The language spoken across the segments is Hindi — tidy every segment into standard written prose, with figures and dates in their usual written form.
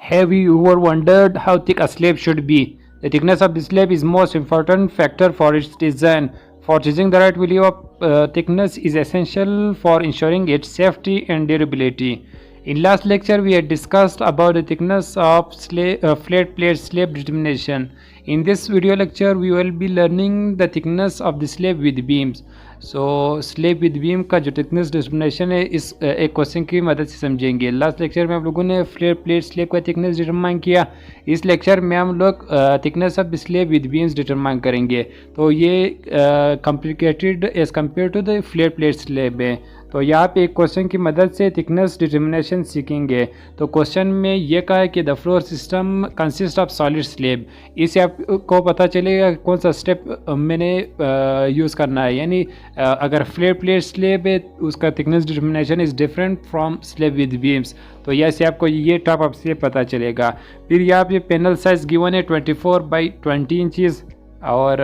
Have you ever wondered how thick a slab should be? The thickness of the slab is most important factor for its design. For choosing the right value of thickness is essential for ensuring its safety and durability. In last lecture, we had discussed about the thickness of flat plate slab determination. In this video lecture, we will be learning the thickness of the slab with beams. Slab with beam का जो थिकनेस डिटर्मिनेशन है इस एक क्वेश्चन की मदद से समझेंगे। लास्ट लेक्चर में हम लोगों ने फ्लेट प्लेट स्लेब का थिकनेस डिटरमाइन किया। इस लेक्चर में हम लोग thickness of slab with beams determine करेंगे। तो ये complicated as compare to the flat plate slab है। तो यहाँ पे एक क्वेश्चन की मदद से थिकनेस डिटर्मिनेशन सीखेंगे। तो क्वेश्चन में ये कहा है कि the floor system consist of solid slab. इससे आपको पता चलेगा कौन सा स्टेप मैंने यूज़ करना है। यानी अगर फ्लेट प्लेट स्लेब है उसका thickness determination is different from slab with beams. तो यहाँ आपको ये टाइप ऑफ स्लेब पता चलेगा। फिर यहाँ पे पैनल साइज गिवन है 24x20 इंचज़ और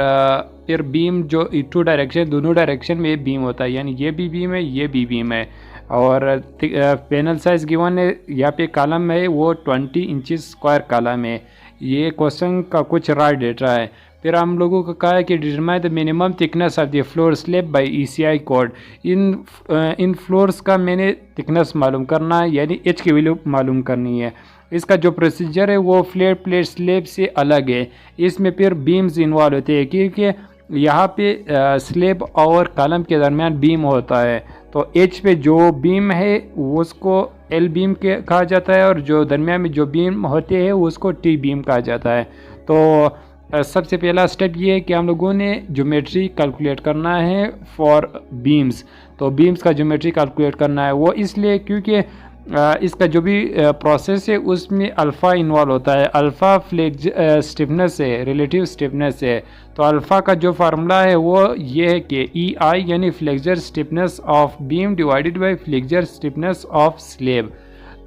फिर बीम जो टू डायरेक्शन दोनों डायरेक्शन में बीम होता है, यानी ये भी बीम है ये भी बीम है। और पैनल साइज गिवन है यहाँ पे कॉलम है वो 20 इंचज़ स्क्वायर कॉलम है। ये क्वेश्चन का कुछ रॉ डेटा है। फिर हम लोगों को कहा है कि determine the minimum thickness of the floor slab by ECI code. इन फ्लोर्स का मैंने थिकनेस मालूम करना है, यानी H की वैल्यू मालूम करनी है। इसका जो प्रोसीजर है वो फ्लेट प्लेट स्लेब से अलग है। इसमें फिर बीम्स इन्वॉल्व होते हैं क्योंकि यहाँ पे स्लेब और कॉलम के दरमियान बीम होता है। तो H पे जो बीम है उसको L बीम के कहा जाता है और जो दरमियान में जो बीम होते हैं उसको T बीम कहा जाता है। तो सबसे पहला स्टेप ये है कि हम लोगों ने ज्योमेट्री कैलकुलेट करना है फॉर बीम्स। तो बीम्स का ज्योमेट्री कैलकुलेट करना है वो इसलिए क्योंकि इसका जो भी प्रोसेस है उसमें अल्फ़ा इन्वॉल्व होता है। अल्फ़ा फ्लेक्स स्टिफनेस है, रिलेटिव स्टिफनेस है। तो अल्फ़ा का जो फार्मूला है वो ये है कि EI यानी flexor stiffness of beam divided by flexor stiffness of slab.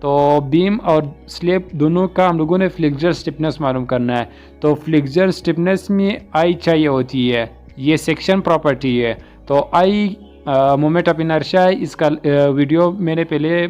तो बीम और स्लेब दोनों का हम लोगों ने फ्लेक्सर स्टिफनेस मालूम करना है। तो फ्लेक्सर स्टिफनेस में I चाहिए होती है, ये सेक्शन प्रॉपर्टी है। तो I मोमेंट ऑफ इनर्शिया है। इसका वीडियो मैंने पहले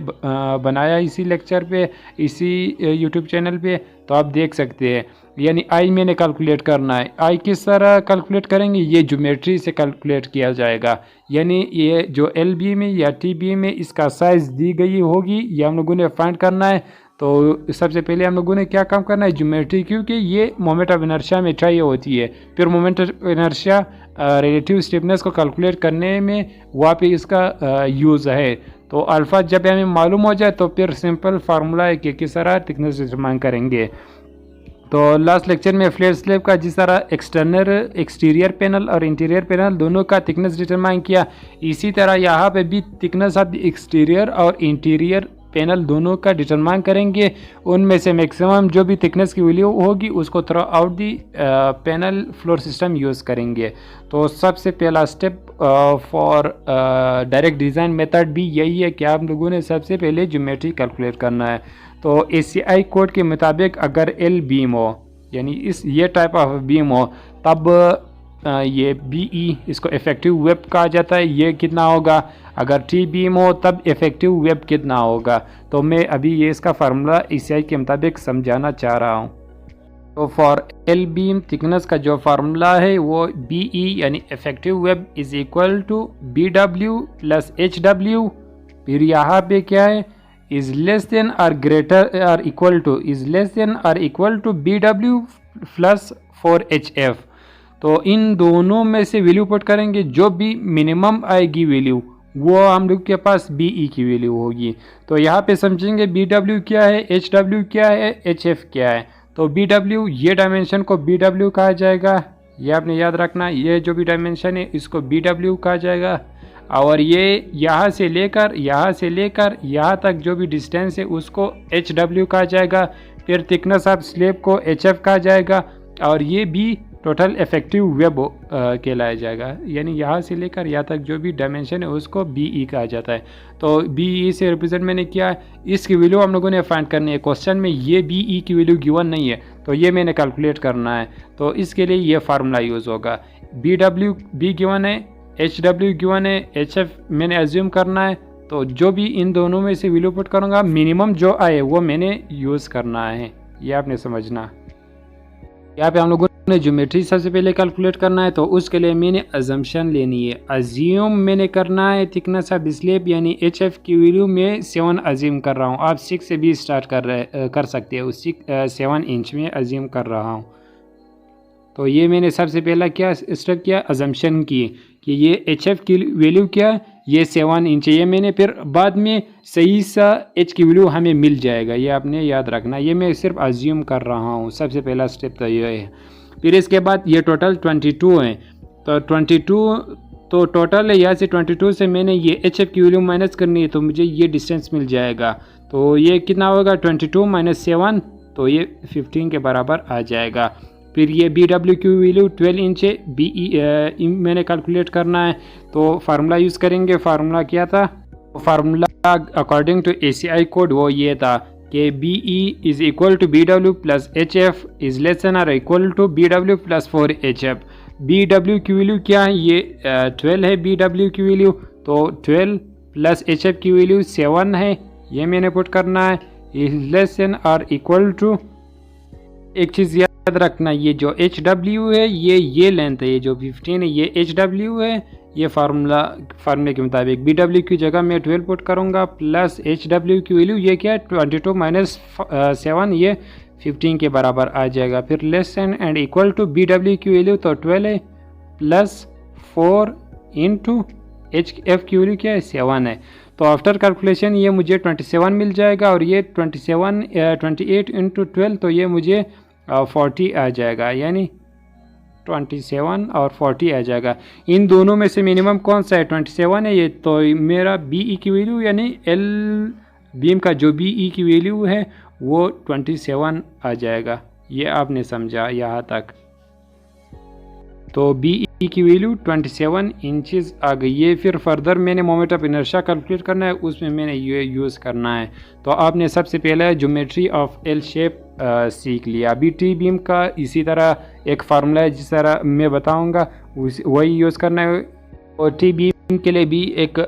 बनाया इसी लेक्चर पे, इसी यूट्यूब चैनल पे, तो आप देख सकते हैं। यानी आई मैंने कैलकुलेट करना है। आई किस तरह कैलकुलेट करेंगे, ये ज्योमेट्री से कैलकुलेट किया जाएगा। यानी ये जो एल बीम है या टी बीम है इसका साइज़ दी गई होगी, ये हम लोगों ने फाइंड करना है। तो सबसे पहले हम लोगों ने क्या काम करना है, ज्योमेट्री, क्योंकि ये मोमेंट ऑफ इनर्शिया में चाहिए होती है। फिर moment of inertia relative stiffness को कैलकुलेट करने में वहाँ पे इसका यूज़ है। तो अल्फ़ा जब हमें मालूम हो जाए तो फिर सिंपल फार्मूला है कि किस तरह थिकनेस डिटरमाइन करेंगे। तो लास्ट लेक्चर में फ्लेट स्लेब का जिस तरह एक्सटीरियर पैनल और इंटीरियर पैनल दोनों का थिकनेस डिटरमाइन किया, इसी तरह यहाँ पे भी थिकनेस ऑफ द एक्सटीरियर और इंटीरियर पैनल दोनों का डिटरमाइन करेंगे। उनमें से मैक्सिमम जो भी थिकनेस की वैल्यू होगी उसको through out the panel floor system use करेंगे। तो सबसे पहला step for direct design method भी यही है कि आप लोगों ने सबसे पहले ज्योमेट्री कैलकुलेट करना है। तो ACI कोड के मुताबिक अगर L बीम हो, यानी ये टाइप ऑफ बीम हो, तब ये BE इसको इफ़ेक्टिव वेब कहा जाता है। ये कितना होगा, अगर T बीम हो तब इफ़ेक्टिव वेब कितना होगा। तो मैं अभी ये इसका फार्मूला ACI के मुताबिक समझाना चाह रहा हूँ। तो फॉर L बीम थिकनेस का जो फार्मूला है वो BE यानी effective web is equal to BW plus HW। फिर यहाँ पे क्या है, इज़ लेस देन और ग्रेटर और equal to, is less than और equal to BW plus 4HF। तो इन दोनों में से वैल्यू पुट करेंगे, जो भी मिनिमम आएगी वैल्यू वो हम लोग के पास BE की वैल्यू होगी। तो यहाँ पे समझेंगे BW क्या है, HW क्या है, HF क्या है। तो BW ये डायमेंशन को BW कहा जाएगा, ये आपने याद रखना। ये जो भी डायमेंशन है इसको BW कहा जाएगा। और ये यहाँ से लेकर यहाँ तक जो भी डिस्टेंस है उसको HW कहा जाएगा। फिर थिकनेस ऑफ स्लेब को HF कहा जाएगा और ये भी टोटल इफेक्टिव वेब कहलाया जाएगा। यानी यहाँ से लेकर यहाँ तक जो भी डायमेंशन है उसको BE कहा जाता है। तो BE से रिप्रेजेंट मैंने किया, इसकी वैल्यू हम लोगों ने फाइंड करनी है। क्वेश्चन में ये BE की वैल्यू गिवन नहीं है, तो ये मैंने कैलकुलेट करना है। तो इसके लिए ये फार्मूला यूज़ होगा। BW भी गिवन है, HW गिवन है, HF मैंने एज्यूम करना है। तो जो भी इन दोनों में से वैल्यू पुट करूँगा मिनिमम जो आए वो मैंने यूज़ करना है, ये आपने समझना। यहाँ पे हम लोगों ने ज्योमेट्री सबसे पहले कैलकुलेट करना है, तो उसके लिए मैंने अजम्पशन लेनी है। अज्यूम मैंने करना है थिकनेस ऑफ स्लैब यानी HF की वैल्यू मैं 7 अज्यूम कर रहा हूँ। आप 6 से भी स्टार्ट कर सकते हैं, उस 7 इंच में अज्यूम कर रहा हूँ। तो ये मैंने सबसे पहला क्या स्टेप किया, अजम्पशन की कि ये HF की वैल्यू क्या है, ये 7 इंच है। ये मैंने फिर बाद में सही सा H की वैल्यू हमें मिल जाएगा, ये आपने याद रखना। ये मैं सिर्फ अज्यूम कर रहा हूँ, सबसे पहला स्टेप तो ये है। फिर इसके बाद ये टोटल 22 है, तो 22 तो टोटल है। यहाँ से 22 से मैंने ये HF की वैल्यू माइनस करनी है, तो मुझे ये डिस्टेंस मिल जाएगा। तो ये कितना होगा, 22 माइनस 7, तो ये 15 के बराबर आ जाएगा। फिर ये BW की वैल्यू 12 इंच है, BE मैंने कैलकुलेट करना है, तो फार्मूला यूज़ करेंगे। फार्मूला क्या था, formula according to ACI code वो ये था कि BE is equal to BW plus HF is less than और equal to BW plus 4HF। BW की वैल्यू क्या है, ये 12 है BW की वैल्यू, तो 12 प्लस HF की वैल्यू 7 है, ये मैंने पुट करना है। इज़ लेस देन और इक्वल टू, एक चीज़ याद रखना, ये जो HW है ये लेंथ है, ये जो 15 है ये HW है। ये फार्मूले के मुताबिक BW की जगह मैं 12 पुट करूँगा प्लस HW की वैल्यू ये क्या है 22 माइनस 7, ये 15 के बराबर आ जाएगा। फिर less than and equal to BW की वैल्यू तो 12 है प्लस 4 इंटू HF की वैल्यू क्या है 7 है। तो आफ्टर कैलकुलेशन ये मुझे 27 मिल जाएगा, और ये 28 इंटू 12 तो ये मुझे 40 आ जाएगा, यानी 27 और 40 आ जाएगा। इन दोनों में से मिनिमम कौन सा है, 27 है ये, तो मेरा BE की वैल्यू यानी L बीम का जो BE की वैल्यू है वो 27 आ जाएगा। ये आपने समझा यहाँ तक। तो BE की वैल्यू 27 इंचेस आ गई। ये फिर फर्दर मैंने मोमेंट ऑफ इनर्शिया कैलकुलेट करना है, उसमें मैंने ये यूज़ करना है। तो आपने सबसे पहले ज्योमेट्री ऑफ L शेप सीख लिया। अभी टी बीम का इसी तरह एक फार्मूला है, जिस तरह मैं बताऊंगा वही यूज़ करना है। और टी बीम के लिए भी एक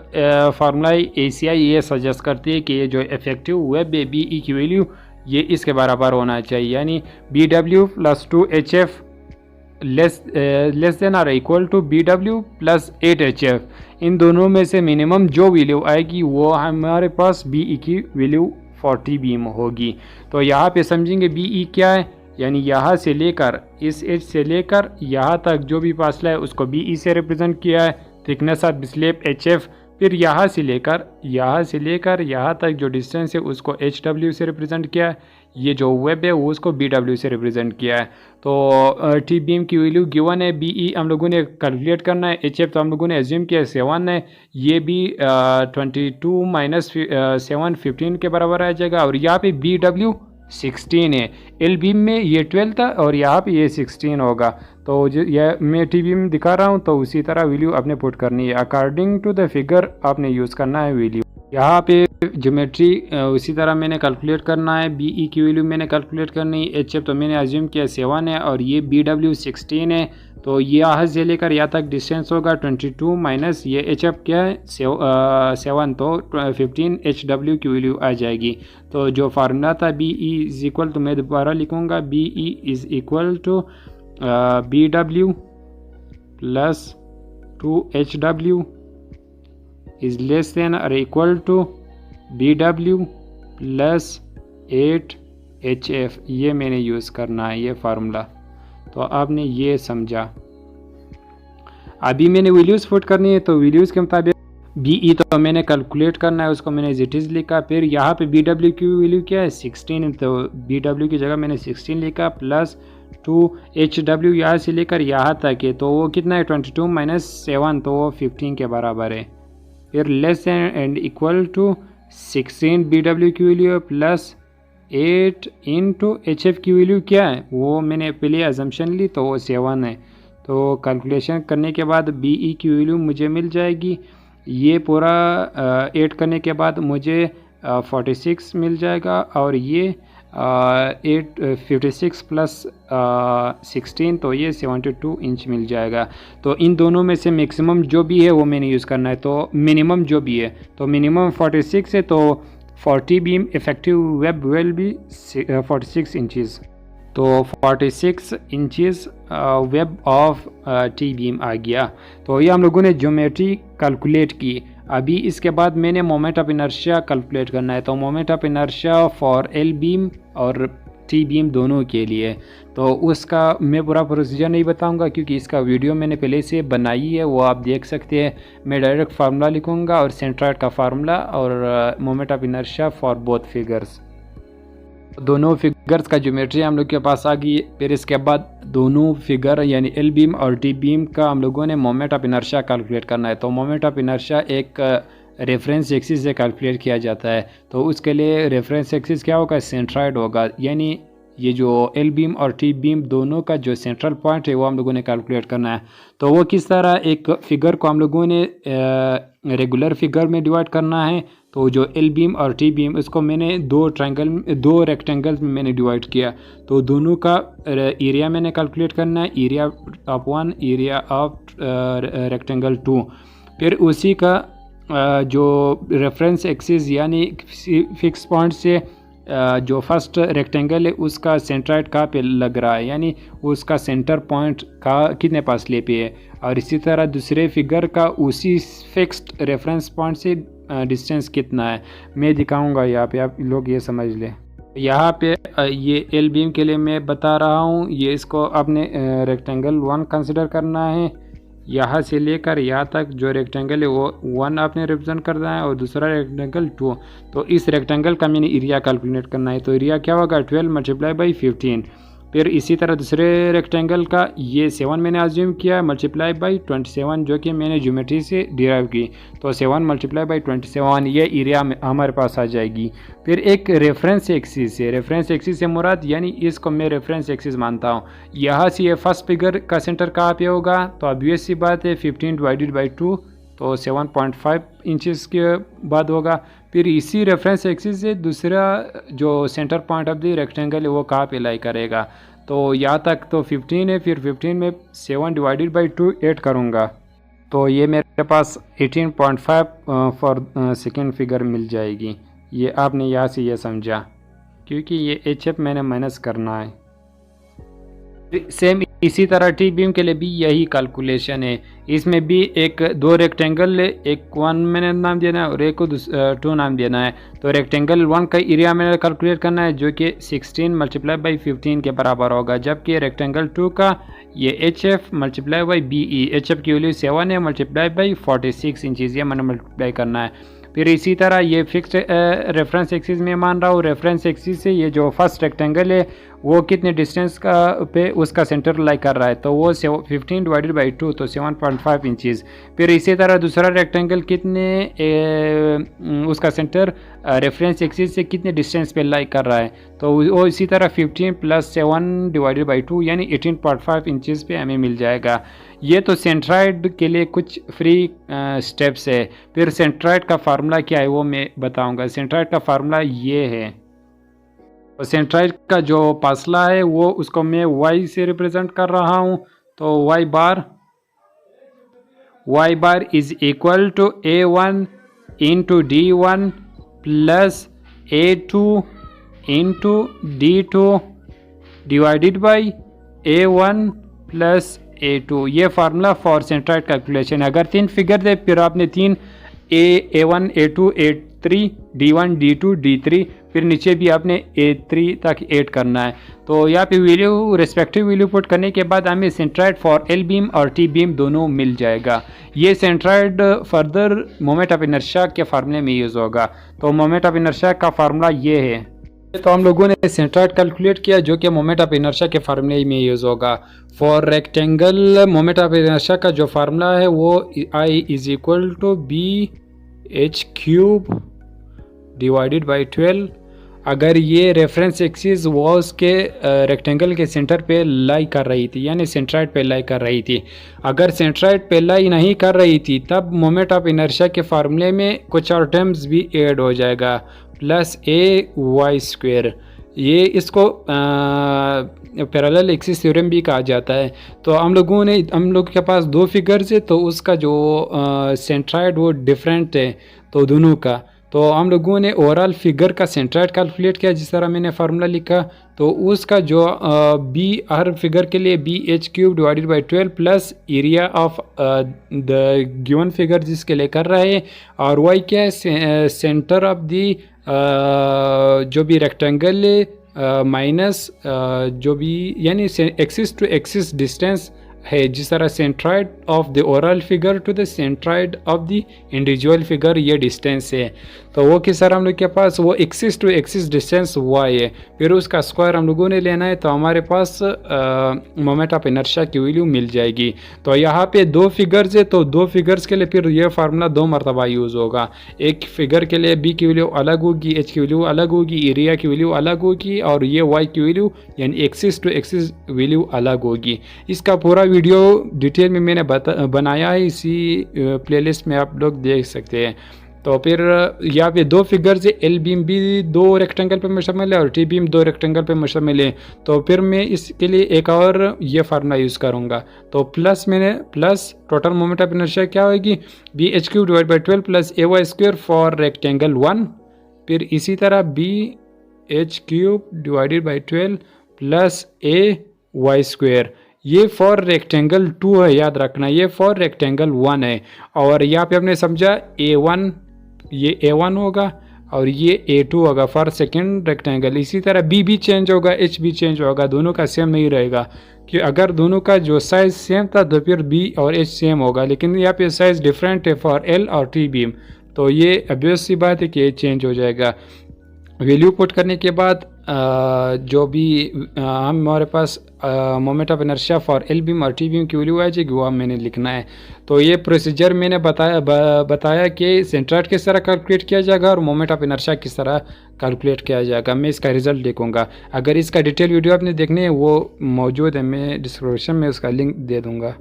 फार्मूला ACI ये सजेस्ट करती है कि ये जो इफेक्टिव वेब है BE की वैल्यू ये इसके बराबर होना चाहिए, यानी BW plus 2HF less than और equal to BW plus 8HF। इन दोनों में से मिनिमम जो वैल्यू आएगी वो हमारे पास BE की वैल्यू 40 बीम होगी। तो यहाँ पे समझेंगे BE क्या है, यानी यहाँ से लेकर इस एज से लेकर यहाँ तक जो भी फासला है उसको BE से रिप्रेजेंट किया है। थिकनेस ऑफ स्लैब HF, फिर यहाँ से लेकर यहाँ तक जो डिस्टेंस है उसको HW से रिप्रेजेंट किया है। ये जो वेब है वो उसको BW से रिप्रेजेंट किया है। तो टी बीम की वैल्यू गिवन है, BE हम लोगों ने कैलकुलेट करना है, HF तो हम लोगों ने एज्यूम किया 7 है, ये भी 22 माइनस 7 15 के बराबर आ जाएगा। और यहाँ पे BW 16 है, L बीम में ये 12 था और यहाँ पे ये 16 होगा। तो यह मैं टी बीम दिखा रहा हूँ, तो उसी तरह वैल्यू आपने पुट करनी है, अकॉर्डिंग टू द फिगर आपने यूज़ करना है वैल्यू। यहाँ पे ज्योमेट्री उसी तरह मैंने कैलकुलेट करना है। BE की वैल्यू मैंने कैलकुलेट करनी है, HF तो मैंने अज्यूम किया 7 है और ये BW 16 है। तो यहाँ से लेकर यहाँ तक डिस्टेंस होगा 22 माइनस ये HF क्या है 7, तो 15 HW की वैल्यू आ जाएगी। तो जो फार्मूला था BE इज इक्वल टू, मैं दोबारा लिखूँगा, BE is equal to BW plus 2HW is less than or equal to BW plus 8HF। ये मैंने यूज़ करना है ये फार्मूला। तो आपने ये समझा। अभी मैंने वैल्यूज़ पुट करनी है, तो वैल्यूज़ के मुताबिक BE तो मैंने कैलकुलेट करना है, उसको मैंने जिट इज़ लिखा। फिर यहाँ पे BW की वैल्यू क्या है 16, तो BW की जगह मैंने 16 लिखा प्लस 2HW यहाँ से लेकर यहाँ तक है, तो वो कितना है 22 माइनस 7, तो वो 15 के बराबर है। फिर less and equal to 16 BW की वैल्यू है प्लस 8 इंटू HF की वैल्यू क्या है वो मैंने पहले अजम्पशन ली, तो वो 7 है। तो कैलकुलेशन करने के बाद BE की वैल्यू मुझे मिल जाएगी। ये पूरा ऐड करने के बाद मुझे 46 मिल जाएगा, और ये 856 प्लस 16 तो ये 72 इंच मिल जाएगा। तो इन दोनों में से मैक्सिमम जो भी है वो मैंने यूज़ करना है, तो मिनिमम जो भी है, तो मिनिमम 46 है, तो 40 beam effective web will be 46 inches. तो 46 inches web of T beam आ गया। तो ये हम लोगों ने ज्योमेट्री कैलकुलेट की। अभी इसके बाद मैंने मोमेंट ऑफ इनर्शिया कैलकुलेट करना है। तो moment of inertia for L beam और टी बीम दोनों के लिए, तो उसका मैं पूरा प्रोसीजर नहीं बताऊंगा क्योंकि इसका वीडियो मैंने पहले से बनाई है, वो आप देख सकते हैं। मैं डायरेक्ट फार्मूला लिखूंगा और सेंट्रॉइड का फार्मूला और moment of inertia for both figures. दोनों फिगर्स का ज्योमेट्री हम लोग के पास आ गई। फिर इसके बाद दोनों फिगर यानी एल बीम और टी बीम का हम लोगों ने मोमेंट ऑफ इनर्शिया कैलकुलेट करना है। तो मोमेंट ऑफ इनर्शिया एक रेफरेंस एक्सिस से कैलकुलेट किया जाता है। तो उसके लिए रेफरेंस एक्सिस क्या होगा, सेंट्रॉइड होगा, यानी ये जो एल बीम और टी बीम दोनों का जो सेंट्रल पॉइंट है वो हम लोगों ने कैलकुलेट करना है। तो वो किस तरह, एक फिगर को हम लोगों ने रेगुलर फिगर में डिवाइड करना है। तो जो एल बीम और टी बीम इसको मैंने दो रेक्टेंगल्स में मैंने डिवाइड किया। तो दोनों का एरिया मैंने कैलकुलेट करना है, area of one, area of rectangle 2। फिर उसी का जो रेफरेंस एक्सिस यानी फिक्स पॉइंट से जो फर्स्ट रेक्टेंगल है उसका सेंट्रॉइड कहाँ पे लग रहा है, यानी उसका सेंटर पॉइंट का कितने फासले पे है। और इसी तरह दूसरे फिगर का उसी फिक्स्ड रेफरेंस पॉइंट से डिस्टेंस कितना है, मैं दिखाऊंगा यहाँ पे, आप लोग ये समझ लें। यहाँ पे ये एल बीम के लिए मैं बता रहा हूँ, ये इसको अपने रेक्टेंगल 1 कंसिडर करना है। यहाँ से लेकर यहाँ तक जो रेक्टेंगल है वो 1 आपने रिप्रेजेंट करना है और दूसरा रेक्टेंगल 2। तो इस रेक्टेंगल का मैंने एरिया कैलकुलेट करना है। तो एरिया क्या होगा, 12 मल्टीप्लाई बाई 15। फिर इसी तरह दूसरे रेक्टेंगल का ये 7 मैंने अज्यूम किया मल्टीप्लाई बाई 27, जो कि मैंने ज्योमेट्री से डिराइव की। तो 7 मल्टीप्लाई बाई 27 ये एरिया में हमारे पास आ जाएगी। फिर एक रेफरेंस एक्सिस है, रेफरेंस एक्सिस से मुराद यानी इसको मैं रेफरेंस एक्सिस मानता हूँ। यहाँ से ये फर्स्ट फिगर का सेंटर कहाँ पे होगा, तो ऑब्वियस सी बात है 15 डिवाइडेड बाई 2 तो 7.5 इंचज़ के बाद होगा। फिर इसी रेफरेंस एक्सिस से दूसरा जो centre point of the rectangle है वो कहाँ पे लाई करेगा। तो यहाँ तक तो 15 है, फिर 15 में 7 डिवाइडेड बाई 2 8 करूँगा, तो ये मेरे पास 18.5 फॉर सेकेंड फिगर मिल जाएगी। ये आपने यहाँ से ये समझा, क्योंकि ये HF मैंने माइनस करना है। सेम इसी तरह टी बीम के लिए भी यही कैलकुलेशन है। इसमें भी एक दो रेक्टेंगल है, एक 1 मैंने नाम देना है और एक को 2 नाम देना है। तो रेक्टेंगल 1 का एरिया मैंने कैलकुलेट करना है जो कि 16 मल्टीप्लाई बाई 15 के बराबर होगा, जबकि रेक्टेंगल 2 का ये HF multiply by BE, HF की वैल्यू 7 है मल्टीप्लाई बाई 46 इंचज़, ये मैंने मल्टीप्लाई करना है। फिर इसी तरह ये फिक्स्ड रेफरेंस एक्सिस में मान रहा हूँ, रेफरेंस एक्सिस से ये जो फर्स्ट रेक्टेंगल है वो कितने डिस्टेंस का पे उसका सेंटर लाई कर रहा है, तो वो 15 डिवाइडेड बाई 2 तो 7.5 इंचज़। फिर इसी तरह दूसरा रेक्टेंगल कितने उसका सेंटर रेफरेंस एक्सिस से कितने डिस्टेंस पे लाई कर रहा है, तो वो इसी तरह 15 प्लस 7 डिवाइडेड बाई 2 यानी 18.5 इंचज़ पे हमें मिल जाएगा। ये तो सेंट्रॉइड के लिए कुछ फ्री स्टेप्स है। फिर सेंट्रॉइड का फार्मूला क्या है वो मैं बताऊंगा। सेंट्रॉइड का फार्मूला ये है, तो सेंट्रॉइड का जो फासला है वो उसको मैं y से रिप्रेजेंट कर रहा हूँ। तो y bar is equal to A1 into D1 plus A2 into D2 divided by A1 plus A2। ये फार्मूला फॉर सेंट्रॉइड कैलकुलेशन। अगर 3 फिगर दे फिर आपने 3 A1 A2 A3 D1 D2 D3 फिर नीचे भी आपने A3 तक ऐड करना है। तो यहाँ पे वैल्यू रेस्पेक्टिव वैल्यू पुट करने के बाद हमें सेंट्रॉइड फॉर एल बीम और टी बीम दोनों मिल जाएगा। ये centroid further moment of inertia के फार्मूले में यूज़ होगा। तो मोमेंट ऑफ इनर्शिया का फार्मूला ये है। तो हम लोगों ने सेंट्रॉइड कैलकुलेट किया जो कि मोमेंट ऑफ इनर्शिया के फार्मूले में यूज़ होगा। For rectangle moment of inertia का जो फार्मूला है वो I is equal to BH³ divided by 12। अगर ये रेफरेंस एक्सिस वॉल्स के रेक्टेंगल के सेंटर पे लाई कर रही थी, यानी सेंट्रॉइड पे लाई कर रही थी। अगर सेंट्रॉइड पे लाई नहीं कर रही थी तब मोमेंट ऑफ इनर्शिया के फार्मूले में कुछ और टर्म्स भी ऐड हो जाएगा, प्लस AY²। ये इसको पैरेलल एक्सिस थ्योरम भी कहा जाता है। तो हम लोग के पास दो फिगर्स है, तो उसका जो सेंट्राइड वो डिफरेंट है तो दोनों का। तो हम लोगों ने ओवरऑल फिगर का सेंट्राइड कैलकुलेट किया, जिस तरह मैंने फार्मूला लिखा। तो उसका जो बी हर फिगर के लिए B H cube divided by 12 plus area of the given figure जिसके लिए कर रहे हैं, और वाई क्या है, सेंटर ऑफ दी जो भी रेक्टेंगल है माइनस जो भी यानी एक्सिस टू एक्सिस डिस्टेंस है, जिस तरह centroid of the overall figure to the centroid of the individual figure ये डिस्टेंस है। तो वो किस तरह हम लोग के पास वो axis to axis distance Y है, फिर उसका स्क्वायर हम लोगों ने लेना है, तो हमारे पास मोमेंट ऑफ इनर्शिया की वैल्यू मिल जाएगी। तो यहाँ पे दो फिगर्स है, तो दो फिगर्स के लिए फिर ये फार्मूला दो मरतबा यूज़ होगा। एक फिगर के लिए बी की वैल्यू अलग होगी, एच की वैल्यू अलग होगी, एरिया की वैल्यू अलग होगी, और ये वाई की वैल्यू यानी एक्सिस टू एक्सिस वैल्यू अलग होगी। इसका पूरा वीडियो डिटेल में मैंने बनाया है, इसी प्लेलिस्ट में आप लोग देख सकते हैं। तो फिर यहाँ पे दो फिगर्स है, एल बीम भी दो रेक्टेंगल पे मुश्तमिल है और टी बीम दो रेक्टेंगल पे मुश्तमिल है। तो फिर मैं इसके लिए एक और ये फार्मूला यूज़ करूँगा। तो plus total moment of inertia क्या होगी, B H cube divide by 12 plus A Y square for rectangle 1। फिर इसी तरह B H cube divided by 12 plus A Y square, ये फॉर रेक्टेंगल 2 है, याद रखना ये फॉर रेक्टेंगल 1 है। और यहाँ पे हमने समझा A1 ये A1 होगा और ये A2 होगा फॉर सेकेंड रेक्टेंगल। इसी तरह B भी चेंज होगा, H भी चेंज होगा, दोनों का सेम नहीं रहेगा, कि अगर दोनों का जो साइज़ सेम था तो फिर B और H सेम होगा, लेकिन यहाँ पे साइज़ डिफरेंट है फॉर L और T बीम, तो ये ऑब्वियस सी बात है कि ये चेंज हो जाएगा। वैल्यू पुट करने के बाद जो भी हमारे पास moment of inertia for L beam और टी बीम की वैल्यू आ जाएगी, वो मैंने लिखना है। तो ये प्रोसीजर मैंने बताया कि सेंट्राइड किस तरह कैलकुलेट किया जाएगा और मोमेंट ऑफ इनर्शिया किस तरह कैलकुलेट किया जाएगा। मैं इसका रिजल्ट देखूंगा। अगर इसका डिटेल वीडियो आपने देखनी है वो मौजूद है, मैं डिस्क्रिप्शन में उसका लिंक दे दूँगा।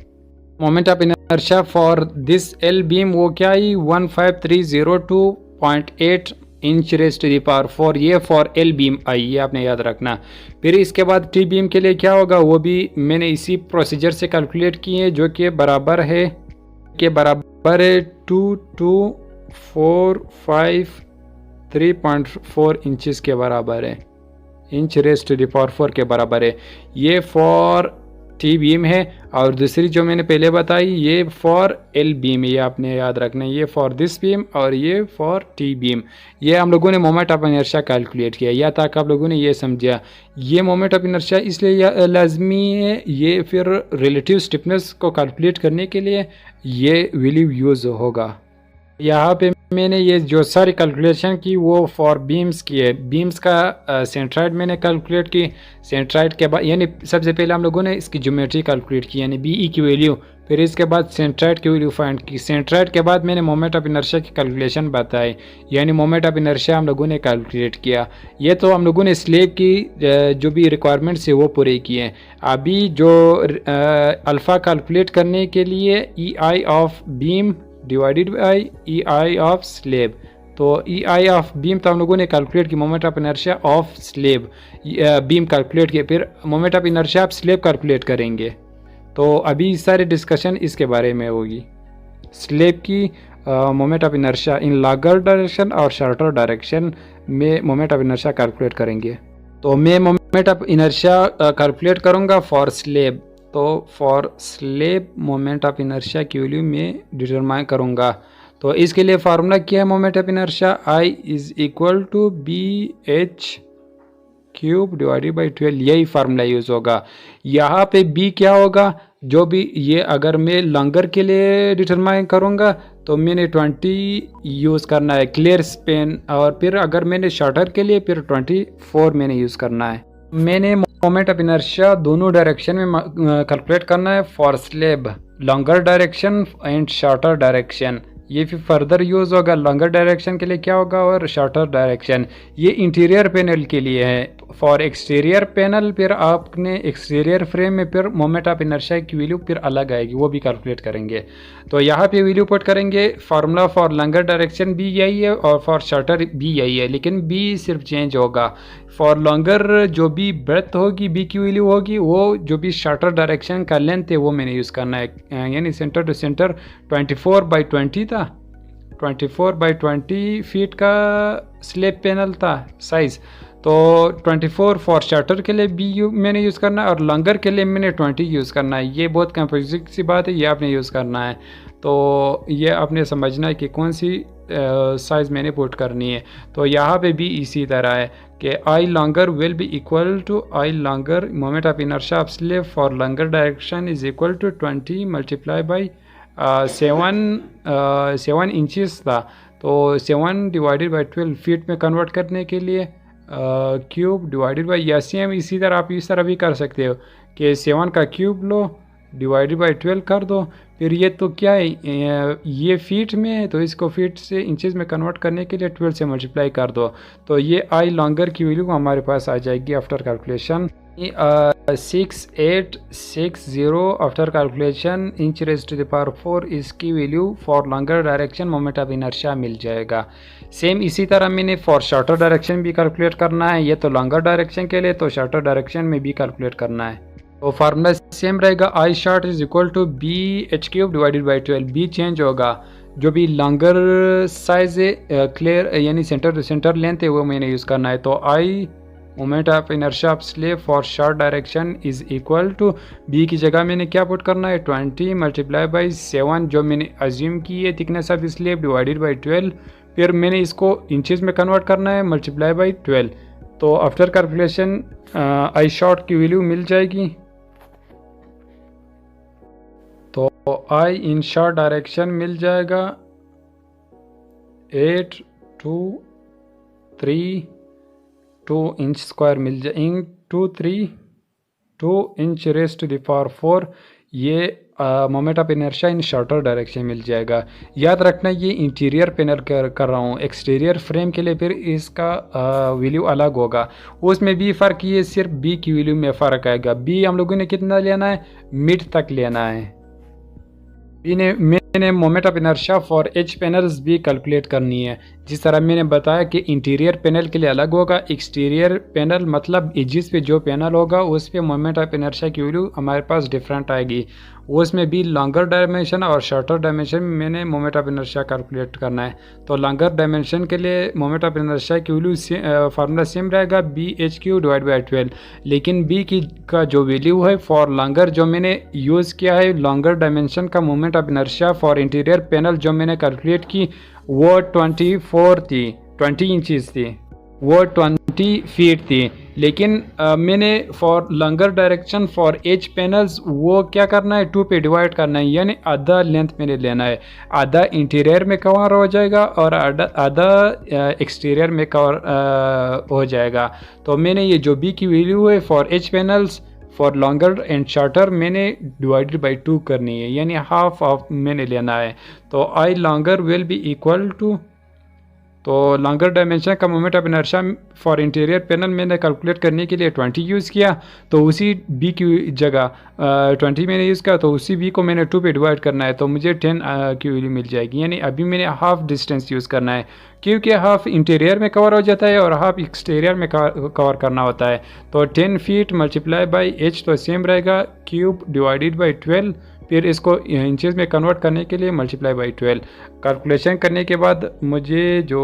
Moment of inertia for this L beam वो क्या है, 15302.8 inch raise to the power 4, ये फॉर एल बीम आई, ये आपने याद रखना। फिर इसके बाद टी बीम के लिए क्या होगा, वो भी मैंने इसी प्रोसीजर से कैलकुलेट किए हैं, जो कि बराबर है 2245 इंचज़ के बराबर है, inch raise to the power 4 के बराबर है। ये फॉर टी बीम है, और दूसरी जो मैंने पहले बताई ये फॉर एल बीम, ये आपने याद रखना है, ये फॉर दिस बीम और ये फॉर टी बीम। ये हम लोगों ने मोमेंट ऑफ इनर्शिया कैलकुलेट किया, या तक आप लोगों ने ये समझा। ये मोमेंट ऑफ इनर्शिया इसलिए लाजमी है, ये फिर रिलेटिव स्टिफनेस को कैलकुलेट करने के लिए ये वैल्यू यूज़ होगा। यहाँ पे मैंने ये जो सारी कैलकुलेशन की वो फॉर बीम्स की है। बीम्स का सेंट्राइड मैंने कैलकुलेट की, सेंट्राइड के बाद यानी सबसे पहले हम लोगों ने इसकी ज्योमेट्री कैलकुलेट की यानी बी ई की वैल्यू, फिर इसके बाद सेंट्राइड की वैल्यू फाइंड की। सेंट्राइड के बाद मैंने मोमेंट ऑफ इनर्शिया की कैलकुलेशन बताई, यानी मोमेंट ऑफ इनर्शिया हम लोगों ने कैलकुलेट किया। ये तो हम लोगों ने स्लेब की जो भी रिक्वायरमेंट्स है वो पूरे किए। अभी जो अल्फ़ा कैलकुलेट करने के लिए E I of beam divided by E I of slab, तो ई आई ऑफ बीम तो हम लोगों ने कैलकुलेट की, moment of inertia of slab beam calculate किए, फिर moment of inertia of slab calculate करेंगे। तो अभी सारे डिस्कशन इसके बारे में होगी, स्लेब की moment of inertia in longer direction और शॉर्टर डायरेक्शन में मोमेंट ऑफ इनर्शिया कैलकुलेट करेंगे। तो मैं मोमेंट ऑफ इनर्शिया कैलकुलेट करूँगा फॉर स्लेब, तो for slab moment of inertia की वैल्यू मैं डिटरमाइन करूँगा। तो इसके लिए फार्मूला क्या है moment of inertia, I is equal to B H cube divided by 12, यही फार्मूला यूज़ होगा। यहाँ पे बी क्या होगा, जो भी ये अगर मैं लॉन्गर के लिए डिटरमाइन करूँगा तो मैंने 20 यूज़ करना है क्लियर स्पेन, और फिर अगर मैंने शॉर्टर के लिए फिर 24 मैंने यूज़ करना है। मैंने मोमेंट ऑफ इनर्शिया दोनों डायरेक्शन में कैलकुलेट करना है for slab, longer direction and shorter direction. ये फिर फर्दर यूज़ होगा लॉन्गर डायरेक्शन के लिए क्या होगा और शॉर्टर डायरेक्शन। ये इंटीरियर पैनल के लिए है। फॉर एक्सटीरियर पैनल फिर आपने एक्सटीरियर फ्रेम में फिर मोमेंट ऑफ इनर्शिया की वैल्यू फिर अलग आएगी, वो भी कैलकुलेट करेंगे। तो यहाँ पे वैल्यू पुट करेंगे, फार्मूला फॉर लॉन्गर डायरेक्शन भी यही है और फॉर शॉर्टर भी यही है, लेकिन बी सिर्फ चेंज होगा। फॉर लॉन्गर जो भी ब्रेथ होगी बी की वैल्यू होगी, वो जो भी शॉर्टर डायरेक्शन का लेंथ है वो मैंने यूज़ करना है। यानी सेंटर टू सेंटर 24/20 था, 24/20 फीट का स्लेब पैनल था साइज़। तो 24 फॉर शॉर्टर के लिए बी मैंने यूज़ करना है और लॉन्गर के लिए मैंने 20 यूज़ करना है। ये बहुत कंफ्यूजिंग सी बात है, ये आपने यूज़ करना है। तो ये आपने समझना है कि कौन सी साइज़ मैंने पुट करनी है। तो यहाँ पे भी इसी तरह है कि I longer will be equal to I longer moment of inertia of slab for longer direction is equal to 20 multiply by 7 inches था। तो 7 डिवाइडेड बाई 12 फीट में कन्वर्ट करने के लिए क्यूब डिवाइडेड बाई, या सेम इसी तरह आप इस तरह भी कर सकते हो कि 7 का क्यूब लो डिवाइडेड बाई 12 कर दो। फिर ये तो क्या है, ये फीट में है तो इसको फीट से इंचेस में कन्वर्ट करने के लिए 12 से मल्टीप्लाई कर दो। तो ये आई लॉन्गर की वैल्यू हमारे पास आ जाएगी after calculation 6860 after calculation inch raise to the power 4 इसकी value for longer direction moment of inertia मिल जाएगा। सेम इसी तरह मैंने फॉर शॉर्टर डायरेक्शन भी कैलकुलेट करना है। ये तो लॉन्गर डायरेक्शन के लिए, तो शॉर्टर डायरेक्शन में भी कैलकुलेट करना है। तो फार्मूला सेम रहेगा, I short is equal to B H cube divided by 12। B change होगा, जो भी लॉन्गर साइज है क्लियर यानी सेंटर टू सेंटर लेंथ है वो मैंने यूज़ करना है। तो I moment of inertia of slab for short direction is equal to B की जगह मैंने क्या पुट करना है 20 मल्टीप्लाई बाई 7 जो मैंने अज्यूम की है thickness of slab divided by 12। फिर मैंने इसको इंचेस में कन्वर्ट करना है मल्टीप्लाई बाई 12। तो आफ्टर कैलकुलेशन आई शॉर्ट की वैल्यू मिल जाएगी। तो आई इन शॉर्ट डायरेक्शन मिल जाएगा 823 इंच स्क्वायर मिल जाए in 232 inch raise to the power 4। ये moment of inertia in shorter direction मिल जाएगा। याद रखना ये इंटीरियर पैनल कर रहा हूँ, एक्सटीरियर फ्रेम के लिए फिर इसका वैल्यू अलग होगा। उसमें भी फ़र्क ये सिर्फ बी की वैल्यू में फ़र्क आएगा। बी हम लोगों ने कितना लेना है, मिड तक लेना है। मैंने moment of inertia for H panels भी कैलकुलेट करनी है। जिस तरह मैंने बताया कि इंटीरियर पैनल के लिए अलग होगा, एक्सटीरियर पैनल मतलब एजिस पे जो पैनल होगा उस पे मोमेंट ऑफ इनर्शिया की वैल्यू हमारे पास डिफरेंट आएगी। उसमें भी लॉन्गर डायमेंशन और शॉर्टर डायमेंशन में मैंने मोमेंट ऑफ इनर्शिया कैलकुलेट करना है। तो लॉन्गर डायमेंशन के लिए मोमेंट ऑफ इनर्शिया की वैल्यू फार्मूला सेम रहेगा B H cube divide by 12। लेकिन बी की का जो वैल्यू है फॉर लॉन्गर जो मैंने यूज़ किया है लॉन्गर डायमेंशन का moment of inertia for interior panel जो मैंने कैलकुलेट की वो 24 थी, 20 इंचज़ थी, वो 20 फीट थी। लेकिन मैंने for longer direction for edge panels वो क्या करना है 2 पे डिवाइड करना है, यानी आधा लेंथ मैंने लेना है। आधा इंटीरियर में कवर हो जाएगा और आधा एक्सटीरियर में कवर हो जाएगा। तो मैंने ये जो बी की वैल्यू है for edge panels for longer and shorter मैंने डिवाइडेड बाई 2 करनी है, यानी हाफ ऑफ मैंने लेना है। तो I longer will be equal to, तो लॉन्गर डायमेंशन का moment of inertia for interior panel मैंने कैलकुलेट करने के लिए 20 यूज़ किया। तो उसी बी की जगह 20 मैंने यूज़ किया, तो उसी बी को मैंने 2 पे डिवाइड करना है, तो मुझे 10 की वैल्यू मिल जाएगी। यानी अभी मैंने हाफ डिस्टेंस यूज़ करना है क्योंकि हाफ इंटीरियर में कवर हो जाता है और हाफ एक्सटीरियर में कवर करना होता है। तो 10 फीट मल्टीप्लाई बाई एच तो सेम रहेगा क्यूब डिवाइडेड बाई 12। फिर इसको इंचेस में कन्वर्ट करने के लिए मल्टीप्लाई बाई 12। कैलकुलेशन करने के बाद मुझे जो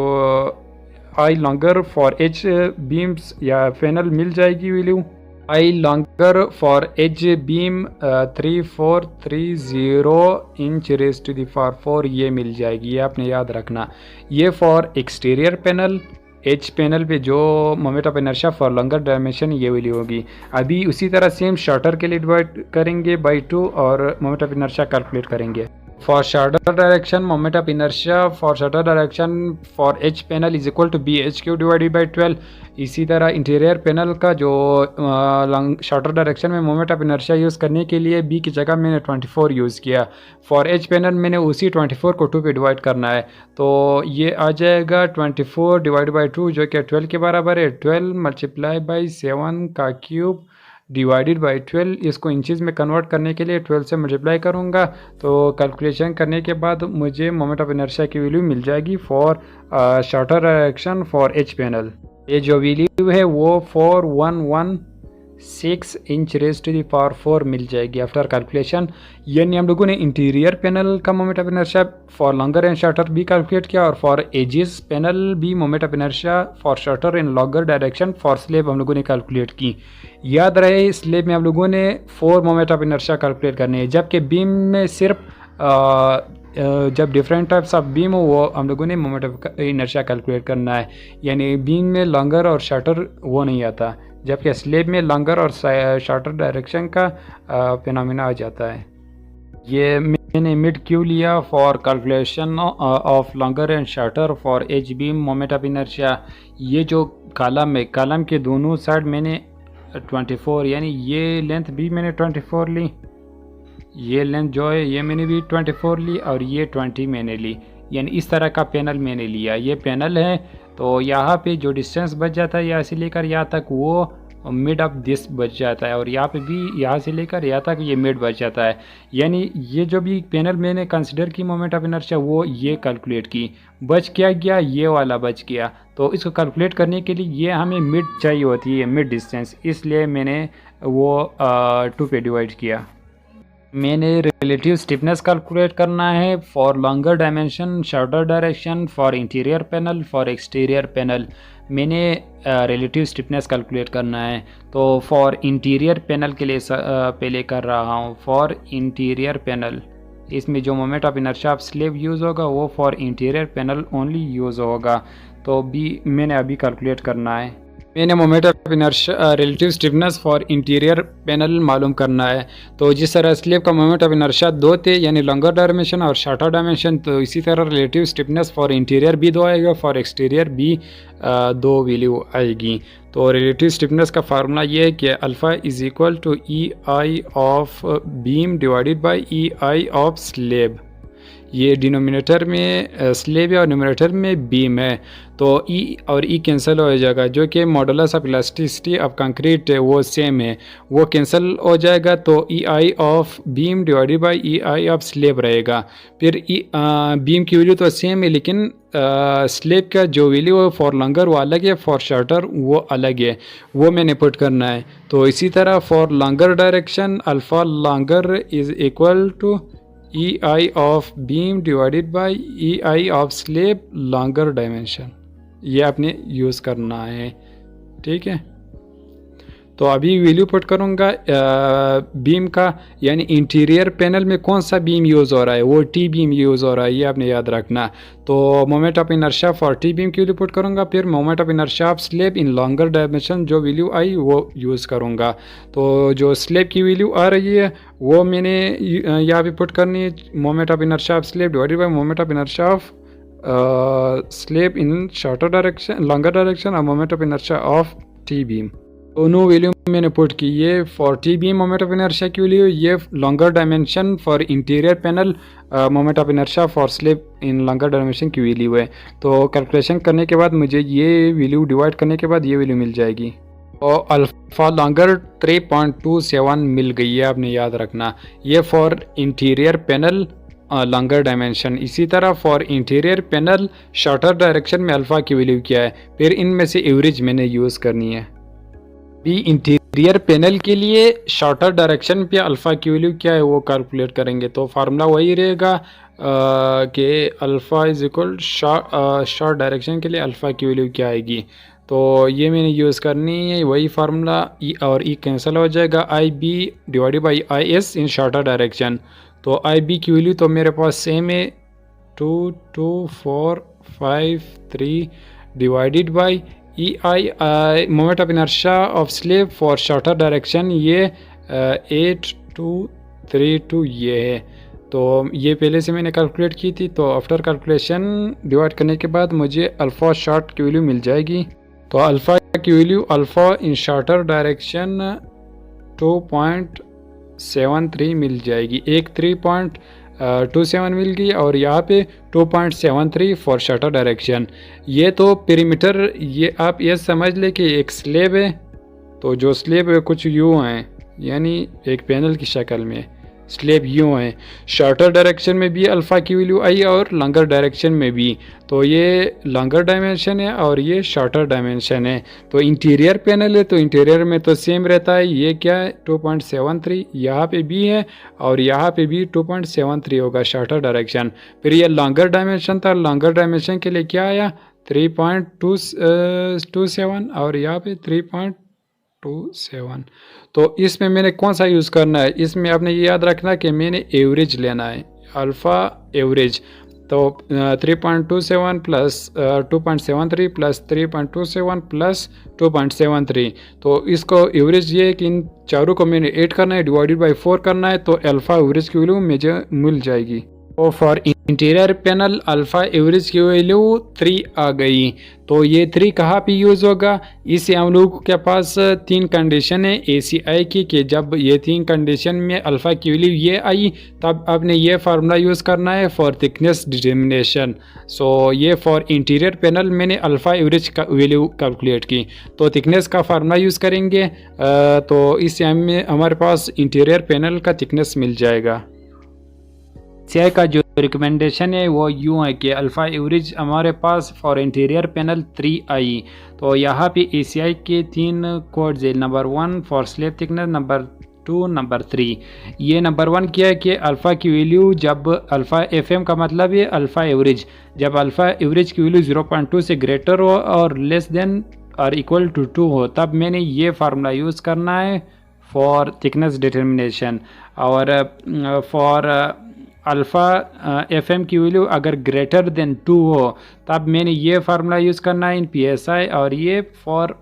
I longer for H beams या पैनल मिल जाएगी value. I longer for H beam 3430 inch raise to the power 4 ये मिल जाएगी, ये आपने याद रखना। ये for exterior panel, H panel पे जो moment of inertia for longer dimension ये वैल्यू होगी। अभी उसी तरह सेम शॉर्टर के लिए डिवाइड करेंगे बाई 2 और मोमेंट ऑफ इनर्शिया कैलकुलेट करेंगे। For shorter direction moment of inertia for shorter direction for H panel is equal to B H cube divided by 12। इसी तरह इंटीरियर पैनल का जो शॉर्टर डायरेक्शन में मोमेंट ऑफ इनर्शिया यूज़ करने के लिए बी की जगह मैंने 24 यूज़ किया। फॉर एच पैनल मैंने उसी 24 को 2 पे डिवाइड करना है, तो ये आ जाएगा 24 डिवाइड बाई 2 जो कि 12 के बराबर है। 12 मल्टीप्लाई बाई 7 का क्यूब डिवाइडेड बाई 12। इसको इंचज़ में कन्वर्ट करने के लिए 12 से मल्टीप्लाई करूँगा, तो कैलकुलेशन करने के बाद मुझे मोमेंट ऑफ इनर्शिया की वैल्यू मिल जाएगी for shorter direction for H panel. ये जो वैल्यू है वो 4116 inch raise to the power 4 मिल जाएगी आफ्टर कैलकुलेशन। यानी हम लोगों ने इंटीरियर पैनल का moment of inertia for longer and shorter भी कैलकुलेट किया, और फॉर एजिस पैनल भी moment of inertia for shorter in longer direction for slab हम लोगों ने कैलकुलेट की। याद रहे स्लेब में हम लोगों ने 4 मोमेंट ऑफ इनर्शिया कैलकुलेट करने हैं, जबकि बीम में सिर्फ जब डिफरेंट टाइप्स ऑफ बीम हो वो हम लोगों ने मोमेंट ऑफ इनर्शिया कैलकुलेट करना है। यानी बीम में लॉन्गर और शॉर्टर वो नहीं आता, जबकि स्लेब में लॉन्गर और शॉर्टर डायरेक्शन का फिनोमेना आ जाता है। ये मैंने मिड क्यों लिया for calculation of longer and shorter for edge beam moment of inertia. ये जो कॉलम है, कॉलम के दोनों साइड मैंने 24 यानी ये लेंथ भी मैंने 24 ली, ये लेंथ जो है ये मैंने भी 24 ली, और ये 20 मैंने ली। यानी इस तरह का पैनल मैंने लिया। ये पैनल है तो यहाँ पे जो डिस्टेंस बच जाता है यहाँ से लेकर यहाँ तक वो मिड ऑफ दिस बच जाता है, और यहाँ पे भी यहाँ से लेकर यहाँ तक ये मिड बच जाता है। यानी ये जो भी पैनल मैंने कंसिडर की मोमेंट ऑफ इनर्शिया वो ये कैलकुलेट की, बच क्या गया, ये वाला बच गया। तो इसको कैलकुलेट करने के लिए ये हमें मिड चाहिए होती है, मिड डिस्टेंस, इसलिए मैंने वो 2 पे डिवाइड किया। मैंने रिलेटिव स्टिफनेस कैलकुलेट करना है for longer dimension, shorter direction, for interior panel, for exterior panel. मैंने रिलेटिव स्टिफनेस कैलकुलेट करना है, तो फॉर इंटीरियर पैनल के लिए पहले कर रहा हूँ। फॉर इंटीरियर पैनल इसमें जो moment of inertia of slab use होगा वो for interior panel only use होगा, तो भी मैंने अभी कैलकुलेट करना है। मैंने moment of inertia relative stiffness for interior panel मालूम करना है। तो जिस तरह स्लेब का मोमेंट ऑफ इनर्शिया 2 थे यानी लॉन्गर डायमेंशन और शॉर्टर डायमेंशन, तो इसी तरह रिलेटिव स्टिफनेस फॉर इंटीरियर भी 2 आएगा, फॉर एक्सटीरियर भी 2 वैल्यू आएगी। तो रिलेटिव स्टिफनेस का फार्मूला ये है कि alpha is equal to E I of beam divided by E I of slab. ये डिनोमिनेटर में स्लेब है और न्यूमरेटर में बीम है, तो ई और ई कैंसिल हो जाएगा, जो कि modulus of elasticity of concrete है वो सेम है, वो कैंसिल हो जाएगा। तो E I of beam divided by E I of slab रहेगा। फिर बीम की वैल्यू तो सेम है, लेकिन स्लेब का जो वैल्यू है फॉर लॉन्गर वो अलग है, फॉर शॉर्टर वो अलग है, वो मैंने पुट करना है। तो इसी तरह for longer direction alpha longer is equal to E I of beam divided by E I of slab longer dimension, ये आपने यूज़ करना है। ठीक है, तो अभी वैल्यू पुट करूँगा बीम का, यानी इंटीरियर पैनल में कौन सा बीम यूज़ हो रहा है, वो टी बीम यूज़ हो रहा है, ये आपने याद रखना। तो moment of inertia for T beam की वैल्यू पुट करूँगा, फिर moment of inertia of slab in longer dimension जो वैल्यू आई वो यूज़ करूँगा। तो जो स्लेब की वैल्यू आ रही है वो मैंने यहाँ पे पुट करनी है, moment of inertia of slab divided by moment of inertia of slab in shorter direction longer direction और moment of inertia of T beam. दोनों वैल्यू मैंने पुट की, ये for T beam moment of inertia की वैल्यू, ये longer dimension for interior panel moment of inertia for slab in longer dimension की वैल्यू है। तो कैलकुलेशन करने के बाद मुझे ये वैल्यू डिवाइड करने के बाद ये वैल्यू मिल जाएगी, और अल्फ़ा लॉन्गर 3.27 मिल गई है, आपने याद रखना। ये for interior panel longer dimension. इसी तरह for interior panel shorter direction में अल्फ़ा की वैल्यू क्या है, फिर इनमें से एवरेज मैंने यूज़ करनी है। भी इंटीरियर पैनल के लिए शॉर्टर डायरेक्शन पे अल्फ़ा की वैल्यू क्या है वो कैलकुलेट करेंगे। तो फार्मूला वही रहेगा कि alpha is equal short direction के लिए अल्फ़ा की वैल्यू क्या आएगी। तो ये मैंने यूज़ करनी है वही फार्मूला, ई और ई कैंसिल हो जाएगा, I B divided by I S in shorter direction. तो आई बी की वैल्यू तो मेरे पास सेम है 22453 divided by E I moment of inertia of slab for shorter direction, ये 8232 ये है। तो ये पहले से मैंने कैलकुलेट की थी, तो आफ्टर कैलकुलेशन डिवाइड करने के बाद मुझे अल्फ़ा शॉर्ट की वैल्यू मिल जाएगी। तो अल्फ़ा की वैल्यू अल्फ़ा इन शॉर्टर डायरेक्शन 2.73 मिल जाएगी, एक 3.27 मिल गई और यहाँ पे 2.73 फॉर शॉर्टर डायरेक्शन। ये तो पेरीमीटर, ये आप ये समझ ले कि एक स्लेब है, तो जो स्लेब है कुछ यूँ हैं, यानी एक पैनल की शक्ल में, स्लेब यूँ है, शॉर्टर डायरेक्शन में भी अल्फ़ा की वैल्यू आई और लॉन्गर डायरेक्शन में भी। तो ये लॉन्गर डायमेंशन है और ये शॉर्टर डायमेंशन है। तो इंटीरियर पैनल है तो इंटीरियर में तो सेम रहता है। ये क्या है 2.73, यहाँ पे भी है और यहाँ पे भी 2.73 होगा शॉर्टर डायरेक्शन। फिर ये लॉन्गर डायमेंशन था, लॉन्गर डायमेंशन के लिए क्या आया 3.27 और यहाँ पे 3.27। तो इसमें मैंने कौन सा यूज़ करना है, इसमें आपने ये याद रखना कि मैंने एवरेज लेना है, अल्फ़ा एवरेज। तो 3.27 प्लस 2.73 प्लस 3.27 प्लस 2.73। तो इसको एवरेज ये है कि इन चारों को मैंने ऐड करना है, डिवाइडेड बाई 4 करना है, तो अल्फ़ा एवरेज की वैल्यू मुझे मिल जाएगी। तो for interior panel alpha average की वैल्यू 3 आ गई। तो ये 3 कहाँ पे यूज़ होगा, इससे हम लोगों के पास 3 कंडीशन है ACI की कि जब ये 3 कंडीशन में अल्फ़ा की वैल्यू ये आई तब आपने ये फार्मूला यूज़ करना है फॉर थिकनेस डिटर्मिनेशन। सो ये फॉर इंटीरियर पैनल मैंने अल्फ़ा एवरेज का वैल्यू कैलकुलेट की, तो थिकनेस का फार्मूला यूज़ करेंगे तो इससे हमारे पास इंटीरियर पैनल का थिकनेस मिल जाएगा। ACI का जो रिकमेंडेशन है वो यूँ है कि अल्फ़ा एवरेज हमारे पास फॉर इंटीरियर पैनल 3 आई। तो यहाँ पे ACI के 3 कोड्स है, number 1 for slab thickness, number 2, number 3। ये नंबर 1 क्या है कि अल्फ़ा की वैल्यू जब अल्फ़ा FM का मतलब है अल्फ़ा एवरेज, जब अल्फ़ा एवरेज की वैल्यू 0.2 से ग्रेटर हो और लेस देन और इक्वल टू 2 हो तब मैंने ये फार्मूला यूज़ करना है फॉर थिकनेस डिटर्मिनेशन। और फॉर अल्फ़ा FM की वैल्यू अगर ग्रेटर देन 2 हो तब मैंने ये फार्मूला यूज़ करना है इन PSI, और ये फॉर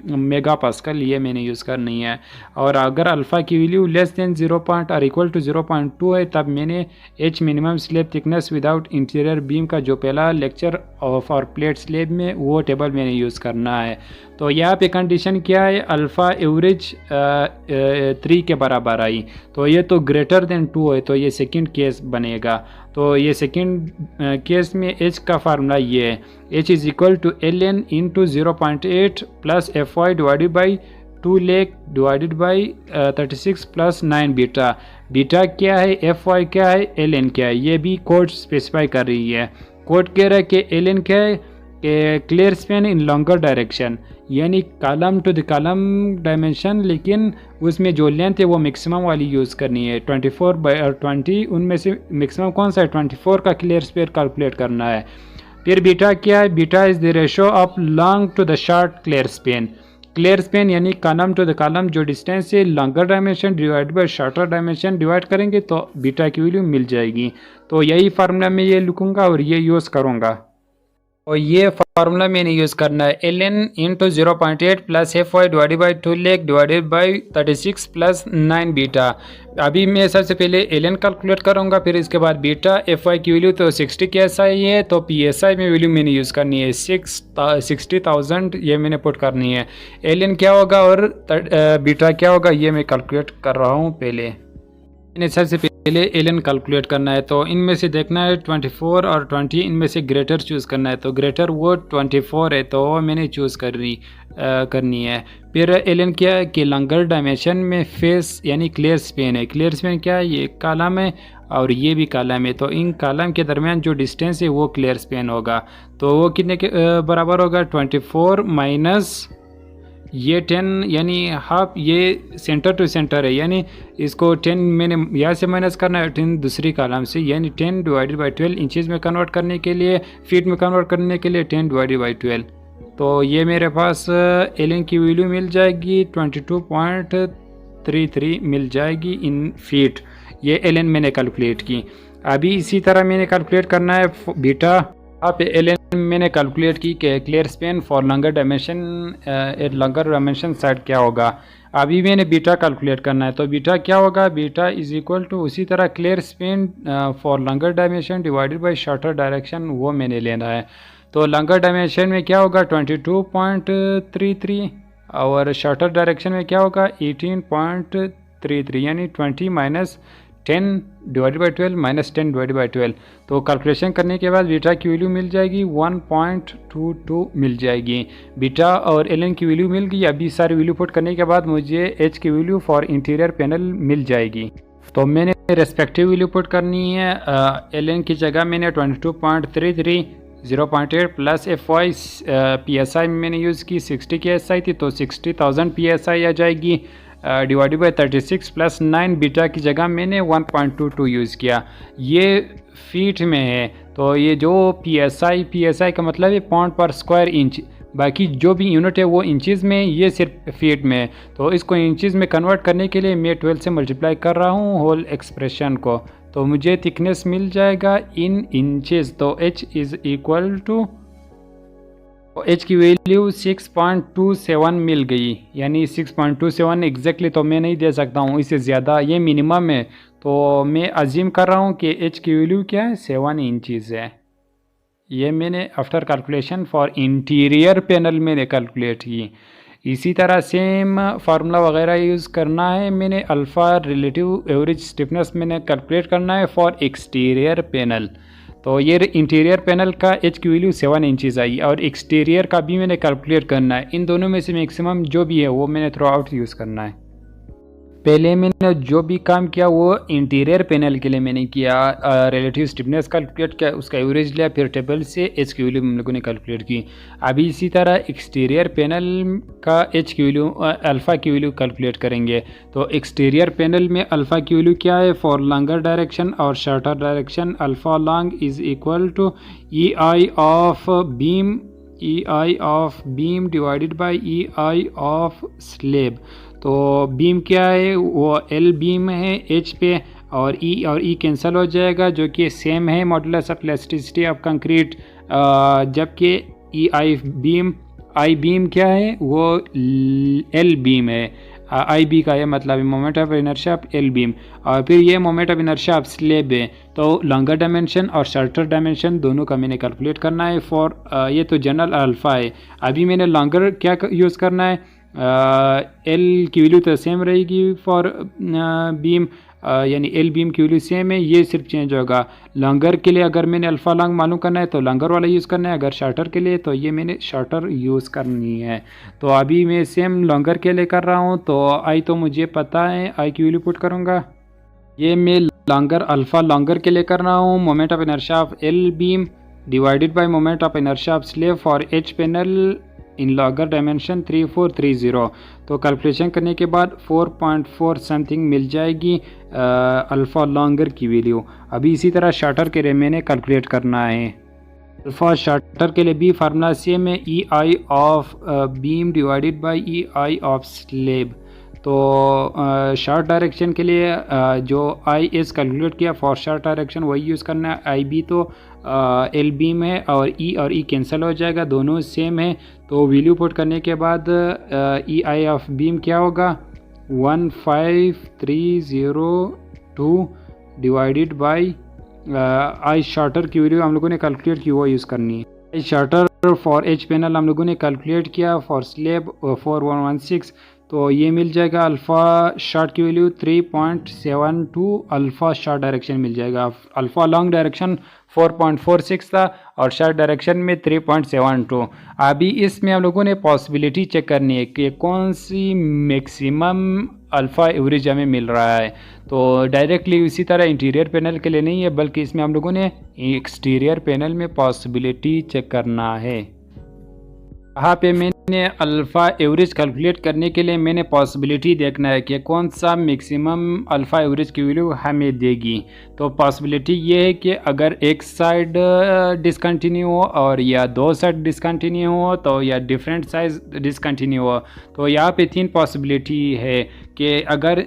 मेगा पास्कल ये मैंने यूज़ करनी है। और अगर अल्फ़ा की वैल्यू लेस देन 0 और इक्वल टू 0.2 है तब मैंने H minimum slab thickness without interior beam का जो पहला लेक्चर फॉर प्लेट स्लेब में वो टेबल मैंने यूज़ करना है। तो यहाँ पे कंडीशन क्या है, अल्फ़ा एवरेज 3 के बराबर आई, तो ये तो ग्रेटर देन 2 है तो ये सेकंड केस बनेगा। तो ये सेकंड केस में H का फार्मूला ये है, H is equal to LN into 0.8 plus FY divided by 2 lakh divided by 36 plus 9 beta. Beta क्या है, FY क्या है, LN क्या है, ये भी कोड स्पेसिफाई कर रही है। कोड कह रहा है कि LN क्या है, clear span in longer direction, यानी column to the column dimension, लेकिन उसमें जो लेंथ है वो मैक्सिमम वाली यूज़ करनी है 24/20। उनमें से मैक्सिमम कौन सा है 24 का क्लियर स्पेन कैलकुलेट करना है। फिर बीटा क्या है, beta is the ratio of long to the short clear span. Clear span यानी कॉलम टू द कॉलम जो डिस्टेंस है longer dimension divide by shorter dimension divide करेंगे तो बीटा की वैल्यू मिल जाएगी। तो यही फार्मूला मैं ये लिखूँगा और ये यूज़ करूँगा। और ये फार्मूला मैंने यूज़ करना है LN into 0.8 plus FY divided by 2 lakh divided by 36 plus 9 beta. अभी मैं सबसे पहले LN कैलकुलेट करूँगा, फिर इसके बाद बीटा। FY की वैल्यू तो 60 KSI है, तो PSI में वैल्यू मैंने यूज़ करनी है 60,000 ये मैंने पुट करनी है। LN क्या होगा और बीटा क्या होगा ये मैं कैलकुलेट कर रहा हूँ। पहले मैंने सबसे पहले LN कैलकुलेट करना है, तो इनमें से देखना है 24 और 20, इनमें से ग्रेटर चूज़ करना है। तो ग्रेटर वो 24 है तो वो मैंने चूज़ करनी है। फिर LN क्या है कि लॉन्गर डायमेंशन में फेस यानी क्लियर स्पेन है। क्लियर स्पेन क्या है, ये कॉलम है और ये भी कॉलम है, तो इन कॉलम के दरमियान जो डिस्टेंस है वो क्लियर स्पेन होगा। तो वो कितने के बराबर होगा 24 माइनस ये 10 यानी हाफ, ये सेंटर टू सेंटर है यानी इसको 10 मैंने यहाँ से माइनस करना है 10 दूसरी कॉलम से, यानी 10 डिवाइडेड बाई 12 इंचेस में कन्वर्ट करने के लिए, फीट में कन्वर्ट करने के लिए 10 डिवाइडेड बाई 12। तो ये मेरे पास LN की वैल्यू मिल जाएगी 22.33 मिल जाएगी इन फीट। ये LN मैंने कैलकुलेट की। अभी इसी तरह मैंने कैलकुलेट करना है बीटा। आप LN मैंने कैलकुलेट की कि clear span for longer dimension at longer dimension side क्या होगा। अभी मैंने बीटा कैलकुलेट करना है, तो बीटा क्या होगा, बीटा इज़ इक्वल टू उसी तरह clear span for longer dimension divided by shorter direction वो मैंने लेना है। तो लॉन्गर डायमेंशन में क्या होगा 22.33 और शॉर्टर डायरेक्शन में क्या होगा 18.33 यानी 20 minus 10 divided by 12 minus 10 divided by 12। तो कैलकुलेशन करने के बाद बीटा की वैल्यू मिल जाएगी 1.22 मिल जाएगी। बीटा और LN की वैल्यू मिल गई। अभी सारी वैल्यू पुट करने के बाद मुझे H की वैल्यू फॉर इंटीरियर पैनल मिल जाएगी। तो मैंने रेस्पेक्टिव वैल्यू पुट करनी है। एल एन की जगह मैंने 22.33 0.8 plus F Y P S I मैंने यूज़ की 60 की एस आई थी तो 60,000 पी एस आई आ जाएगी डिवाइडेड बाई 36 प्लस 9 बीटा की जगह मैंने 1.22 यूज़ किया। ये फीट में है तो ये जो पी एस आई का मतलब है पाउंड पर स्क्वायर इंच, बाकी जो भी यूनिट है वो इंचज़ में, ये सिर्फ फीट में है। तो इसको इंचज़ में कन्वर्ट करने के लिए मैं 12 से मल्टीप्लाई कर रहा हूँ होल एक्सप्रेशन को, तो मुझे थिकनेस मिल जाएगा इन इंचेस। तो h is equal to, h की वैल्यू 6.27 मिल गई, यानी 6.27 एग्जैक्टली तो मैं नहीं दे सकता हूँ, इससे ज़्यादा ये मिनिमम है। तो मैं अज्यूम कर रहा हूँ कि h की वैल्यू क्या है, 7 इंचज़ है। ये मैंने after calculation for interior panel मैंने कैलकुलेट की। इसी तरह सेम फार्मूला वगैरह यूज़ करना है। मैंने अल्फ़ा रिलेटिव एवरेज स्टिफनेस मैंने कैलकुलेट करना है फॉर एक्सटीरियर पैनल। तो ये इंटीरियर पैनल का एच की वैल्यू 7 इंचज़ आई और एक्सटीरियर का भी मैंने कैलकुलेट करना है। इन दोनों में से मैक्सिमम जो भी है वो मैंने थ्रू आउट यूज़ करना है। पहले मैंने जो भी काम किया वो इंटीरियर पैनल के लिए मैंने किया, रिलेटिव स्टिफनेस कैलकुलेट किया, उसका एवरेज लिया, फिर टेबल से एच की वैल्यू हम लोगों ने कैलकुलेट की। अभी इसी तरह एक्सटीरियर पैनल का एच की वैल्यू अल्फ़ा की वैल्यू कैलकुलेट करेंगे। तो एक्सटीरियर पैनल में अल्फ़ा की वैल्यू क्या है, फॉर लॉन्गर डायरेक्शन और shorter direction alpha long is equal to E I of beam divided by E I of slab. तो बीम क्या है, वो एल बीम है एच पे, और ई कैंसिल हो जाएगा जो कि सेम है modulus of elasticity of concrete, जबकि आई बीम क्या है, वो एल बीम है। आई बी का ये मतलब है moment of inertia of L beam, और फिर ये moment of inertia of slab है। तो लॉन्गर डायमेंशन और शॉर्टर डायमेंशन दोनों का मैंने कैलकुलेट करना है फॉर ये तो जनरल अल्फ़ा है। अभी मैंने लॉन्गर क्या यूज़ करना है, एल की वैल्यू तो सेम रहेगी फॉर बीम, यानी एल बीम की वैल्यू सेम है, ये सिर्फ चेंज होगा। लॉन्गर के लिए अगर मैंने अल्फ़ा लॉन्ग मालूम करना है तो लॉन्गर वाला यूज़ करना है, अगर शॉर्टर के लिए तो ये मैंने शॉर्टर यूज़ करनी है। तो अभी मैं सेम लॉन्गर के लिए कर रहा हूँ। तो आई तो मुझे पता है, आई की वैल्यू पुट करूँगा। ये मैं लॉन्गर अल्फ़ा लॉन्गर के लिए कर रहा हूँ, moment of inertia of L beam divided by moment of inertia of slab for H panel in longer dimension 3430। तो कैलकुलेशन करने के बाद 4.4 समथिंग मिल जाएगी अल्फ़ा लॉन्गर की वैल्यू। अभी इसी तरह शॉर्टर के लिए मैंने कैलकुलेट करना है। अल्फ़ा शॉर्टर के लिए भी फार्मूला सेम है, E I of beam divided by E I of slab. तो शॉर्ट डायरेक्शन के लिए जो आई एस कैलकुलेट किया फॉर शॉर्ट डायरेक्शन वही यूज़ करना है। आई बी तो एल बीम है और ई कैंसिल हो जाएगा, दोनों सेम है। तो वैल्यू पुट करने के बाद ई आई ऑफ बीम क्या होगा, 15302 डिवाइडेड बाई आई शॉर्टर की वैल्यू हम लोगों ने कैलकुलेट की वो यूज़ करनी है। आई शॉर्टर फॉर एच पैनल हम लोगों ने कैलकुलेट किया फॉर स्लेब 4116। तो ये मिल जाएगा अल्फ़ा शॉर्ट की वैल्यू 3.72 अल्फ़ा शॉर्ट डायरेक्शन मिल जाएगा। अल्फ़ा लॉन्ग डायरेक्शन 4.46 था और शॉर्ट डायरेक्शन में 3.72। अभी इसमें हम लोगों ने पॉसिबिलिटी चेक करनी है कि कौन सी मैक्सिमम अल्फ़ा एवरेज हमें मिल रहा है। तो डायरेक्टली इसी तरह इंटीरियर पैनल के लिए नहीं है, बल्कि इसमें हम लोगों ने एक्सटीरियर पैनल में पॉसिबिलिटी चेक करना है। यहाँ पे मैंने अल्फ़ा एवरेज कैलकुलेट करने के लिए मैंने पॉसिबिलिटी देखना है कि कौन सा मैक्सिमम अल्फ़ा एवरेज की वैल्यू हमें देगी। तो पॉसिबिलिटी ये है कि अगर एक साइड डिसकंटिन्यू हो और या दो साइड डिसकंटिन्यू हो तो या डिफरेंट साइज डिसकंटिन्यू हो। तो यहाँ पे 3 पॉसिबिलिटी है कि अगर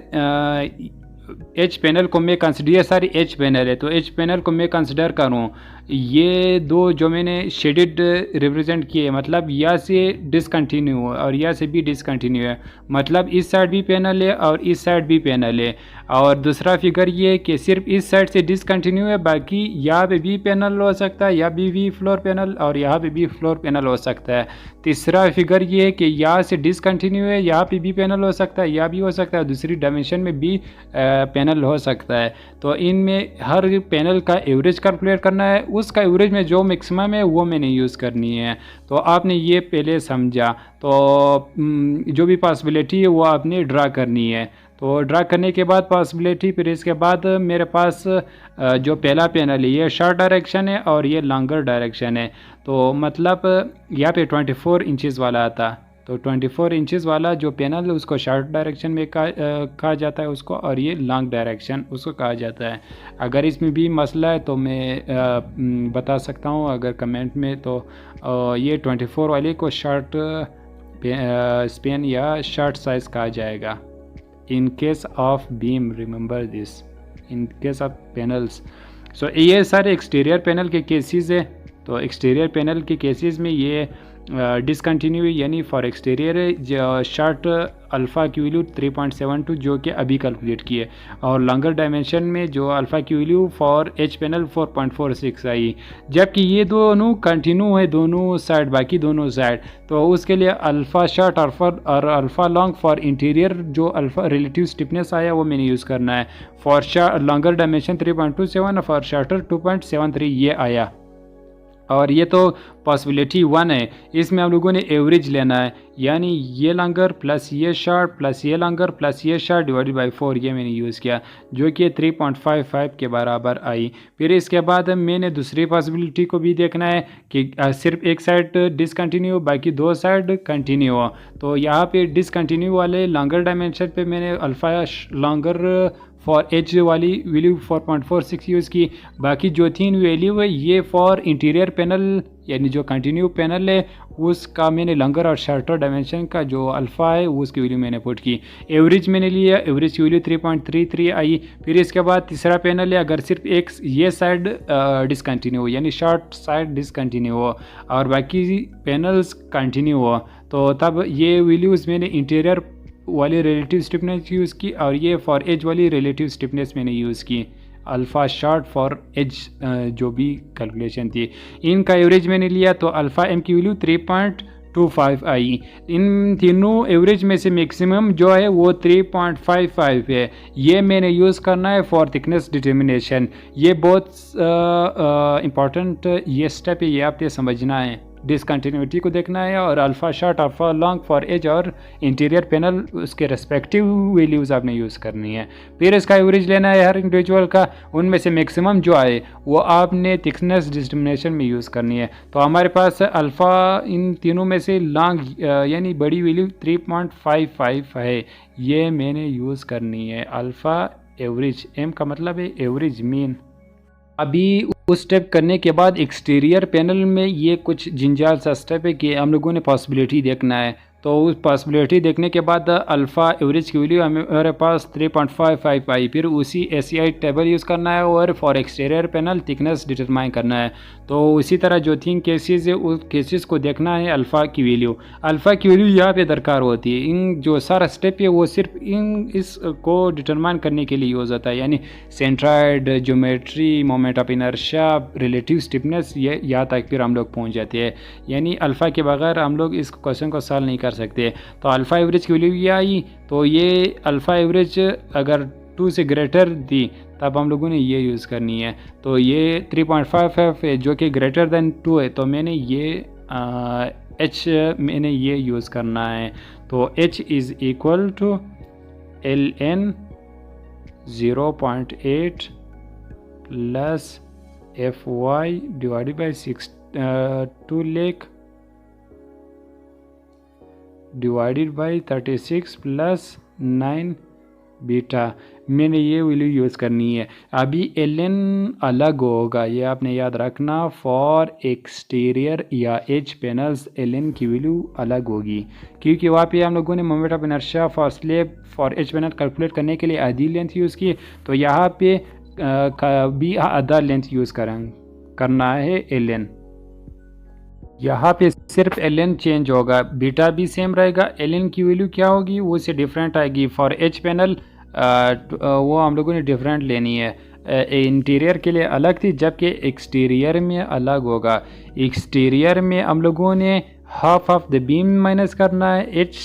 एच पैनल को मैं कंसिडर, ये सारी एच पैनल है तो एच पैनल को मैं कंसिडर करूँ, ये दो जो मैंने शेडेड रिप्रेजेंट किए मतलब या से डिसकंटिन्यू है और या से भी डिसकंटिन्यू है, मतलब इस साइड भी पैनल है और इस साइड भी पैनल है। और दूसरा फिगर ये है कि सिर्फ इस साइड से डिसकंटिन्यू है, बाकी यहाँ पे भी पैनल हो सकता है, यहाँ भी फ्लोर पैनल और यहाँ पे भी फ्लोर पैनल हो सकता है। तीसरा फिगर ये है कि यहाँ से डिसकंटिन्यू है, यहाँ पे भी पैनल हो सकता है, यहाँ भी हो सकता है, दूसरी डायमेंशन में भी पैनल हो सकता है। तो इनमें हर पैनल का एवरेज कैलकुलेट करना है, उसका एवरेज में जो मैक्सिमम है वो मैंने यूज़ करनी है। तो आपने ये पहले समझा, तो जो भी पॉसिबिलिटी है वो आपने ड्रा करनी है। तो ड्रा करने के बाद पॉसिबिलिटी, फिर इसके बाद मेरे पास जो पहला पैनल है ये शॉर्ट डायरेक्शन है और ये लॉन्गर डायरेक्शन है। तो मतलब यहाँ पे 24 इंचज़ वाला आता, तो 24 इंचज़ वाला जो पैनल उसको शॉर्ट डायरेक्शन में कहा जाता है उसको, और ये लॉन्ग डायरेक्शन उसको कहा जाता है। अगर इसमें भी मसला है तो मैं बता सकता हूँ अगर कमेंट में, तो ये 24 वाले को शॉर्ट स्पेन या शॉर्ट साइज़ कहा जाएगा। In case of beam, remember this, in case of panels. So ये सारे एक्सटीरियर पैनल के केसेस है। तो एक्सटीरियर पैनल के केसेस में ये डिसकंटिन्यू यानी फॉर एक्सटीरियर शॉर्ट अल्फ़ा की वैल्यू 3.72 जो कि अभी कैलकुलेट किए, और लॉन्गर डायमेंशन में जो अल्फ़ा की वैल्यू फॉर एच पैनल 4.46 आई, जबकि ये दोनों कंटिन्यू है दोनों साइड, बाकी दोनों साइड। तो उसके लिए अल्फ़ा शॉर्ट और अल्फ़ा लॉन्ग फॉर इंटीरियर जो अल्फ़ा रिलेटिव स्टिफनेस आया वो मैंने यूज़ करना है। फॉर लॉन्गर डायमेंशन 3.27 और फॉर शॉर्टर 2.73 ये आया। और ये तो पॉसिबिलिटी 1 है, इसमें हम लोगों ने एवरेज लेना है, यानी ये लॉन्गर प्लस ये शॉर्ट प्लस ये लॉन्गर प्लस ये शॉर्ट डिवाइडेड बाय 4, ये मैंने यूज़ किया जो कि 3.55 के बराबर आई। फिर इसके बाद मैंने दूसरी पॉसिबिलिटी को भी देखना है कि सिर्फ एक साइड डिसकंटिन्यू बाकी दो साइड कंटिन्यू हो। तो यहाँ पे डिसकंटिन्यू वाले लॉन्गर डायमेंशन पे मैंने अल्फ़ा लॉन्गर फॉर एच वाली वैल्यू 4.46 यूज़ की। बाकी जो 3 वैल्यू है ये फॉर इंटीरियर पैनल यानी जो कंटिन्यू पैनल है उसका मैंने लॉन्गर और शॉर्टर डायमेंशन का जो अल्फ़ा है उसकी वैल्यू मैंने पुट की। एवरेज मैंने लिया, एवरेज की वैल्यू 3.33 आई। फिर इसके बाद तीसरा पैनल है, अगर सिर्फ एक ये साइड डिसकंटिन्यू हो यानी शॉर्ट साइड डिसकंटिन्यू हो और बाकी पैनल्स कंटिन्यू हो, तो तब ये वैल्यूज़ मैंने इंटीरियर वाली रिलेटिव स्टिफनेस यूज़ की और ये फॉर एज वाली रिलेटिव स्टिफनेस मैंने यूज़ की, अल्फ़ा शॉर्ट फॉर एज जो भी कैलकुलेशन थी। इनका एवरेज मैंने लिया तो अल्फ़ा एम की वैल्यू 3.25 आई। इन तीनों एवरेज में से मैक्सिमम जो है वो 3.55 है, ये मैंने यूज़ करना है फॉर थिकनेस डिटर्मिनेशन। ये बहुत इम्पॉर्टेंट ये स्टेप है, ये आपको समझना है। डिसकंटिन्यूटी को देखना है और alpha short alpha long for edge और इंटीरियर पैनल उसके रेस्पेक्टिव वैल्यूज़ आपने यूज़ करनी है। फिर इसका एवरेज लेना है हर इंडिविजुअल का, उनमें से मैक्सिमम जो आए वो आपने थिकनेस डिटर्मिनेशन में यूज़ करनी है। तो हमारे पास अल्फ़ा इन तीनों में से लॉन्ग यानी बड़ी वैल्यू 3.55 है, ये मैंने यूज़ करनी है। अल्फ़ा एवरेज, एम का मतलब है एवरेज मीन। अभी उस स्टेप करने के बाद एक्सटीरियर पैनल में ये कुछ जिंजाल सा स्टेप है कि हम लोगों ने पॉसिबिलिटी देखना है। तो उस पॉसिबिलिटी देखने के बाद अल्फ़ा एवरेज की वैल्यू हमारे पास 3.55 आई। फिर उसी एससीआई टेबल यूज़ करना है और for exterior panel thickness determine करना है। तो इसी तरह जो 3 केसेस है उस केसेस को देखना है अल्फ़ा की वैल्यू। अल्फ़ा की वैल्यू यहाँ पे दरकार होती है। इन जो सारा स्टेप है वो सिर्फ इसको डिटरमाइन करने के लिए यूज़ होता है, यानी centroid, geometry, moment of inertia, relative stiffness, ये यहाँ तक फिर हम लोग पहुँच जाते हैं। यानी अल्फ़ा के बगैर हम लोग इस क्वेश्चन को सॉल्व नहीं कर सकते। तो अल्फ़ा एवरेज की वैल्यू ये आई, तो ये अल्फ़ा एवरेज अगर 2 से ग्रेटर थी तब हम लोगों ने ये यूज़ करनी है। तो ये 3.55 है जो कि ग्रेटर देन 2 है, तो मैंने ये एच मैंने ये यूज़ करना है। तो H is equal to L N 0.8 plus F Y divided by 2 lakh divided by 36 plus 9 beta, मैंने ये वैल्यू यूज़ करनी है। अभी एल एन अलग होगा, ये आपने याद रखना। फॉर एक्सटीरियर या एज पैनल्स एल एन की वैल्यू अलग होगी, क्योंकि वहाँ पे हम लोगों ने moment of inertia for slab for edge panel calculate करने के लिए आधी लेंथ यूज़ की, तो यहाँ पे भी आधा लेंथ यूज़ करना है एल एन। यहाँ पे सिर्फ एल एन चेंज होगा, बीटा भी सेम रहेगा। एल एन की वैल्यू क्या होगी वो से डिफरेंट आएगी। फॉर एच पैनल वो हम लोगों ने डिफरेंट लेनी है, इंटीरियर के लिए अलग थी जबकि एक्सटीरियर में अलग होगा। एक्सटीरियर में हम लोगों ने half of the beam minus करना है एच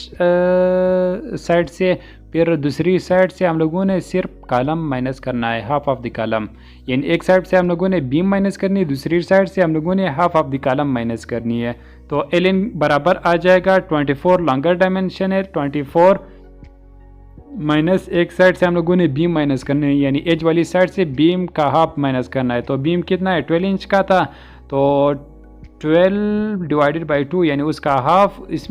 साइड से, फिर दूसरी साइड से हम लोगों ने सिर्फ कॉलम माइनस करना है, हाफ ऑफ द कॉलम। यानी एक साइड से हम लोगों ने बीम माइनस करनी है, दूसरी साइड से हम लोगों ने half of the column minus करनी है। तो एल एन बराबर आ जाएगा 24 लॉन्गर डायमेंशन है, 24 माइनस एक साइड से हम लोगों ने बीम माइनस करना है, यानी एज वाली साइड से बीम का हाफ माइनस करना है। तो बीम कितना है, 12 इंच का था, तो 12 डिवाइडेड बाई 2 यानी उसका हाफ इस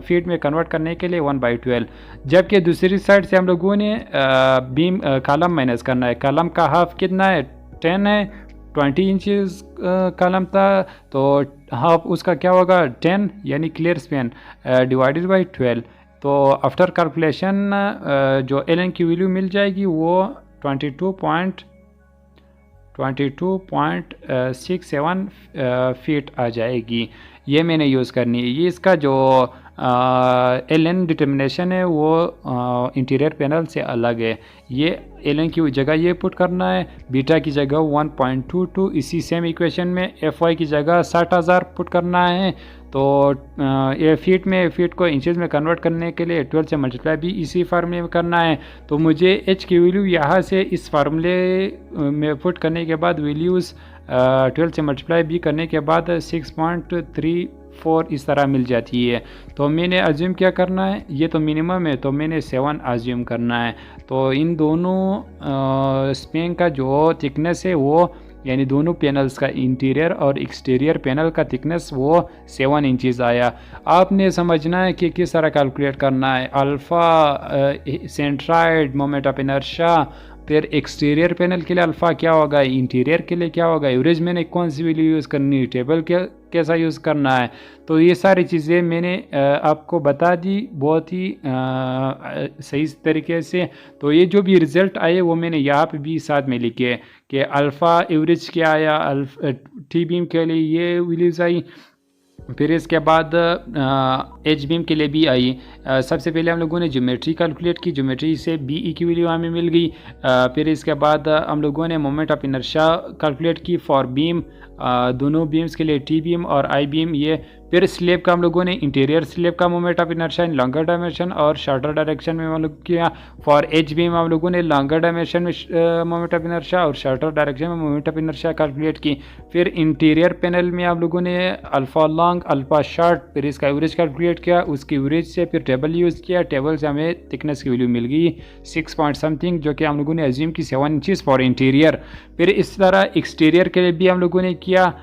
फीट में कन्वर्ट करने के लिए 1/12। जबकि दूसरी साइड से हम लोगों ने बीम कॉलम माइनस करना है। कॉलम का हाफ कितना है, 10 है, 20 इंचज़ कॉलम था, तो हाफ उसका क्या होगा, 10 यानी क्लियर स्पेन डिवाइडेड बाई 12। तो आफ्टर कैलकुलेशन जो एल एन की वैल्यू मिल जाएगी वो 22.67 फीट आ जाएगी। ये मैंने यूज़ करनी है। ये इसका जो एल एन डिटर्मिनेशन है वो इंटीरियर पैनल से अलग है। ये एल एन की जगह ये पुट करना है, बीटा की जगह 1.22, इसी सेम इक्वेशन में एफ वाई की जगह 60,000 पुट करना है। तो ये फीट को इंचेस में कन्वर्ट करने के लिए 12 से मल्टीप्लाई भी इसी फार्मूले में करना है। तो मुझे एच की वैल्यू यहाँ से इस फार्मूले में पुट करने के बाद वैल्यूज़ 12 से मल्टीप्लाई भी करने के बाद 6.34 इस तरह मिल जाती है। तो मैंने अज्यूम क्या करना है, ये तो मिनिमम है, तो मैंने 7 अज्यूम करना है। तो इन दोनों स्पेन का जो थिकनेस है वो, यानी दोनों पैनल्स का इंटीरियर और एक्सटीरियर पैनल का थिकनेस वो 7 इंचज़ आया। आपने समझना है कि किस तरह कैलकुलेट करना है। Alpha centroid, moment of inertia, फिर एक्सटीरियर पैनल के लिए अल्फ़ा क्या होगा, इंटीरियर के लिए क्या होगा, एवरेज मैंने कौन सी वैल्यू यूज़ करनी है, टेबल कैसा यूज़ करना है। तो ये सारी चीज़ें मैंने आपको बता दी बहुत ही सही तरीके से। तो ये जो भी रिज़ल्ट आए वो मैंने यहाँ पे भी साथ में लिखे कि अल्फ़ा एवरेज क्या आया, टी बीम के लिए ये वैल्यूज़ आई, फिर इसके बाद एच बीम के लिए भी आई। सबसे पहले हम लोगों ने ज्योमेट्री कैलकुलेट की, ज्योमेट्री से बी ई की वैल्यू हमें मिल गई। फिर इसके बाद हम लोगों ने मोमेंट ऑफ इनर्शिया कैलकुलेट की फॉर बीम, दोनों बीम्स के लिए टी बीम और आई बीम ये। फिर स्लेब का हम लोगों ने इंटीरियर स्लेब का moment of inertia in longer dimension और शॉर्टर डायरेक्शन में हम लोग किया। फॉर एच बीम हम लोगों ने लॉन्गर डायमेंशन में मोमेंट ऑफ इनर्शिया और शॉर्टर डायरेक्शन में मोमेंट ऑफ इनर्शिया कैलकुलेट की। फिर इंटीरियर पैनल में हम लोगों ने अल्फ़ा लॉन्ग अल्फ़ा शॉर्ट, फिर इसका एवरेज कैलकुलेट किया, उसकी एवरेज से फिर टेबल यूज़ किया, टेबल से हमें थिकनेस की वैल्यू मिल गई 6 पॉइंट समथिंग, जो कि हम लोगों ने अज्यूम की 7 इंचज़ फॉर इंटीरियर। फिर इस तरह एक्सटीरियर के लिए भी हम लोगों ने किया।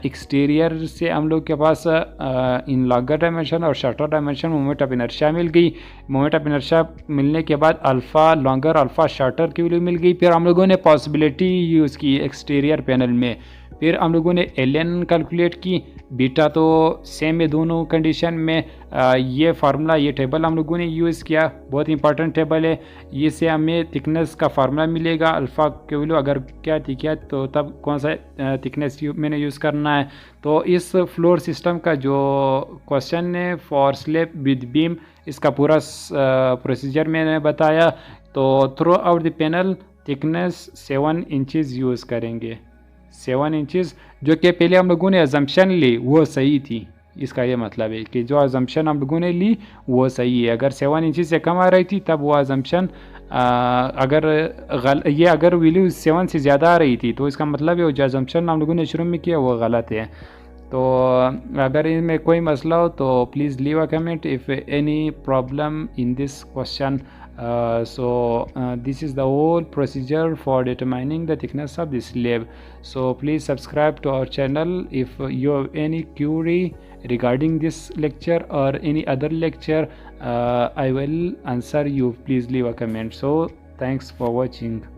एक्सटीरियर से हम लोग के पास इन लॉन्गर डायमेंशन और shorter dimension moment of inertia मिल गई। मोमेंट ऑफ इनर्शिया मिलने के बाद अल्फ़ा लॉन्गर अल्फ़ा शॉर्टर की वैल्यू मिल गई। फिर हम लोगों ने पॉसिबिलिटी यूज़ की एक्सटीरियर पैनल में। फिर हम लोगों ने एल एन कैलकुलेट की, बीटा तो सेम है दोनों कंडीशन में। ये फार्मूला, ये टेबल हम लोगों ने यूज़ किया, बहुत इंपॉर्टेंट टेबल है। इससे हमें थिकनेस का फार्मूला मिलेगा, अल्फ़ा की वैल्यू अगर क्या थी क्या तो तब कौन सा थिकनेस मैंने यूज़ करना है। तो इस फ्लोर सिस्टम का जो क्वेश्चन है फॉर स्लेब विद बीम, इसका पूरा प्रोसीजर मैंने बताया। तो through out the panel thickness 7 inches use करेंगे, 7 इंचज़, जो कि पहले हम लोगों ने अजम्पशन ली वो सही थी। इसका ये मतलब है कि जो अजम्पशन हम लोगों ने ली वो सही है। अगर 7 इंचज़ से कम आ रही थी तब वो अजम्पशन अगर वैल्यू 7 से ज़्यादा आ रही थी तो इसका मतलब है जो अजम्पशन हम लोगों ने शुरू में किया वो गलत है। तो अगर इनमें कोई मसला हो तो please leave a comment if any problem in this question. This is the whole procedure for determining the thickness of the slab. So please subscribe to our channel. If you have any query regarding this lecture or any other lecture, I will answer you. Please leave a comment. So thanks for watching.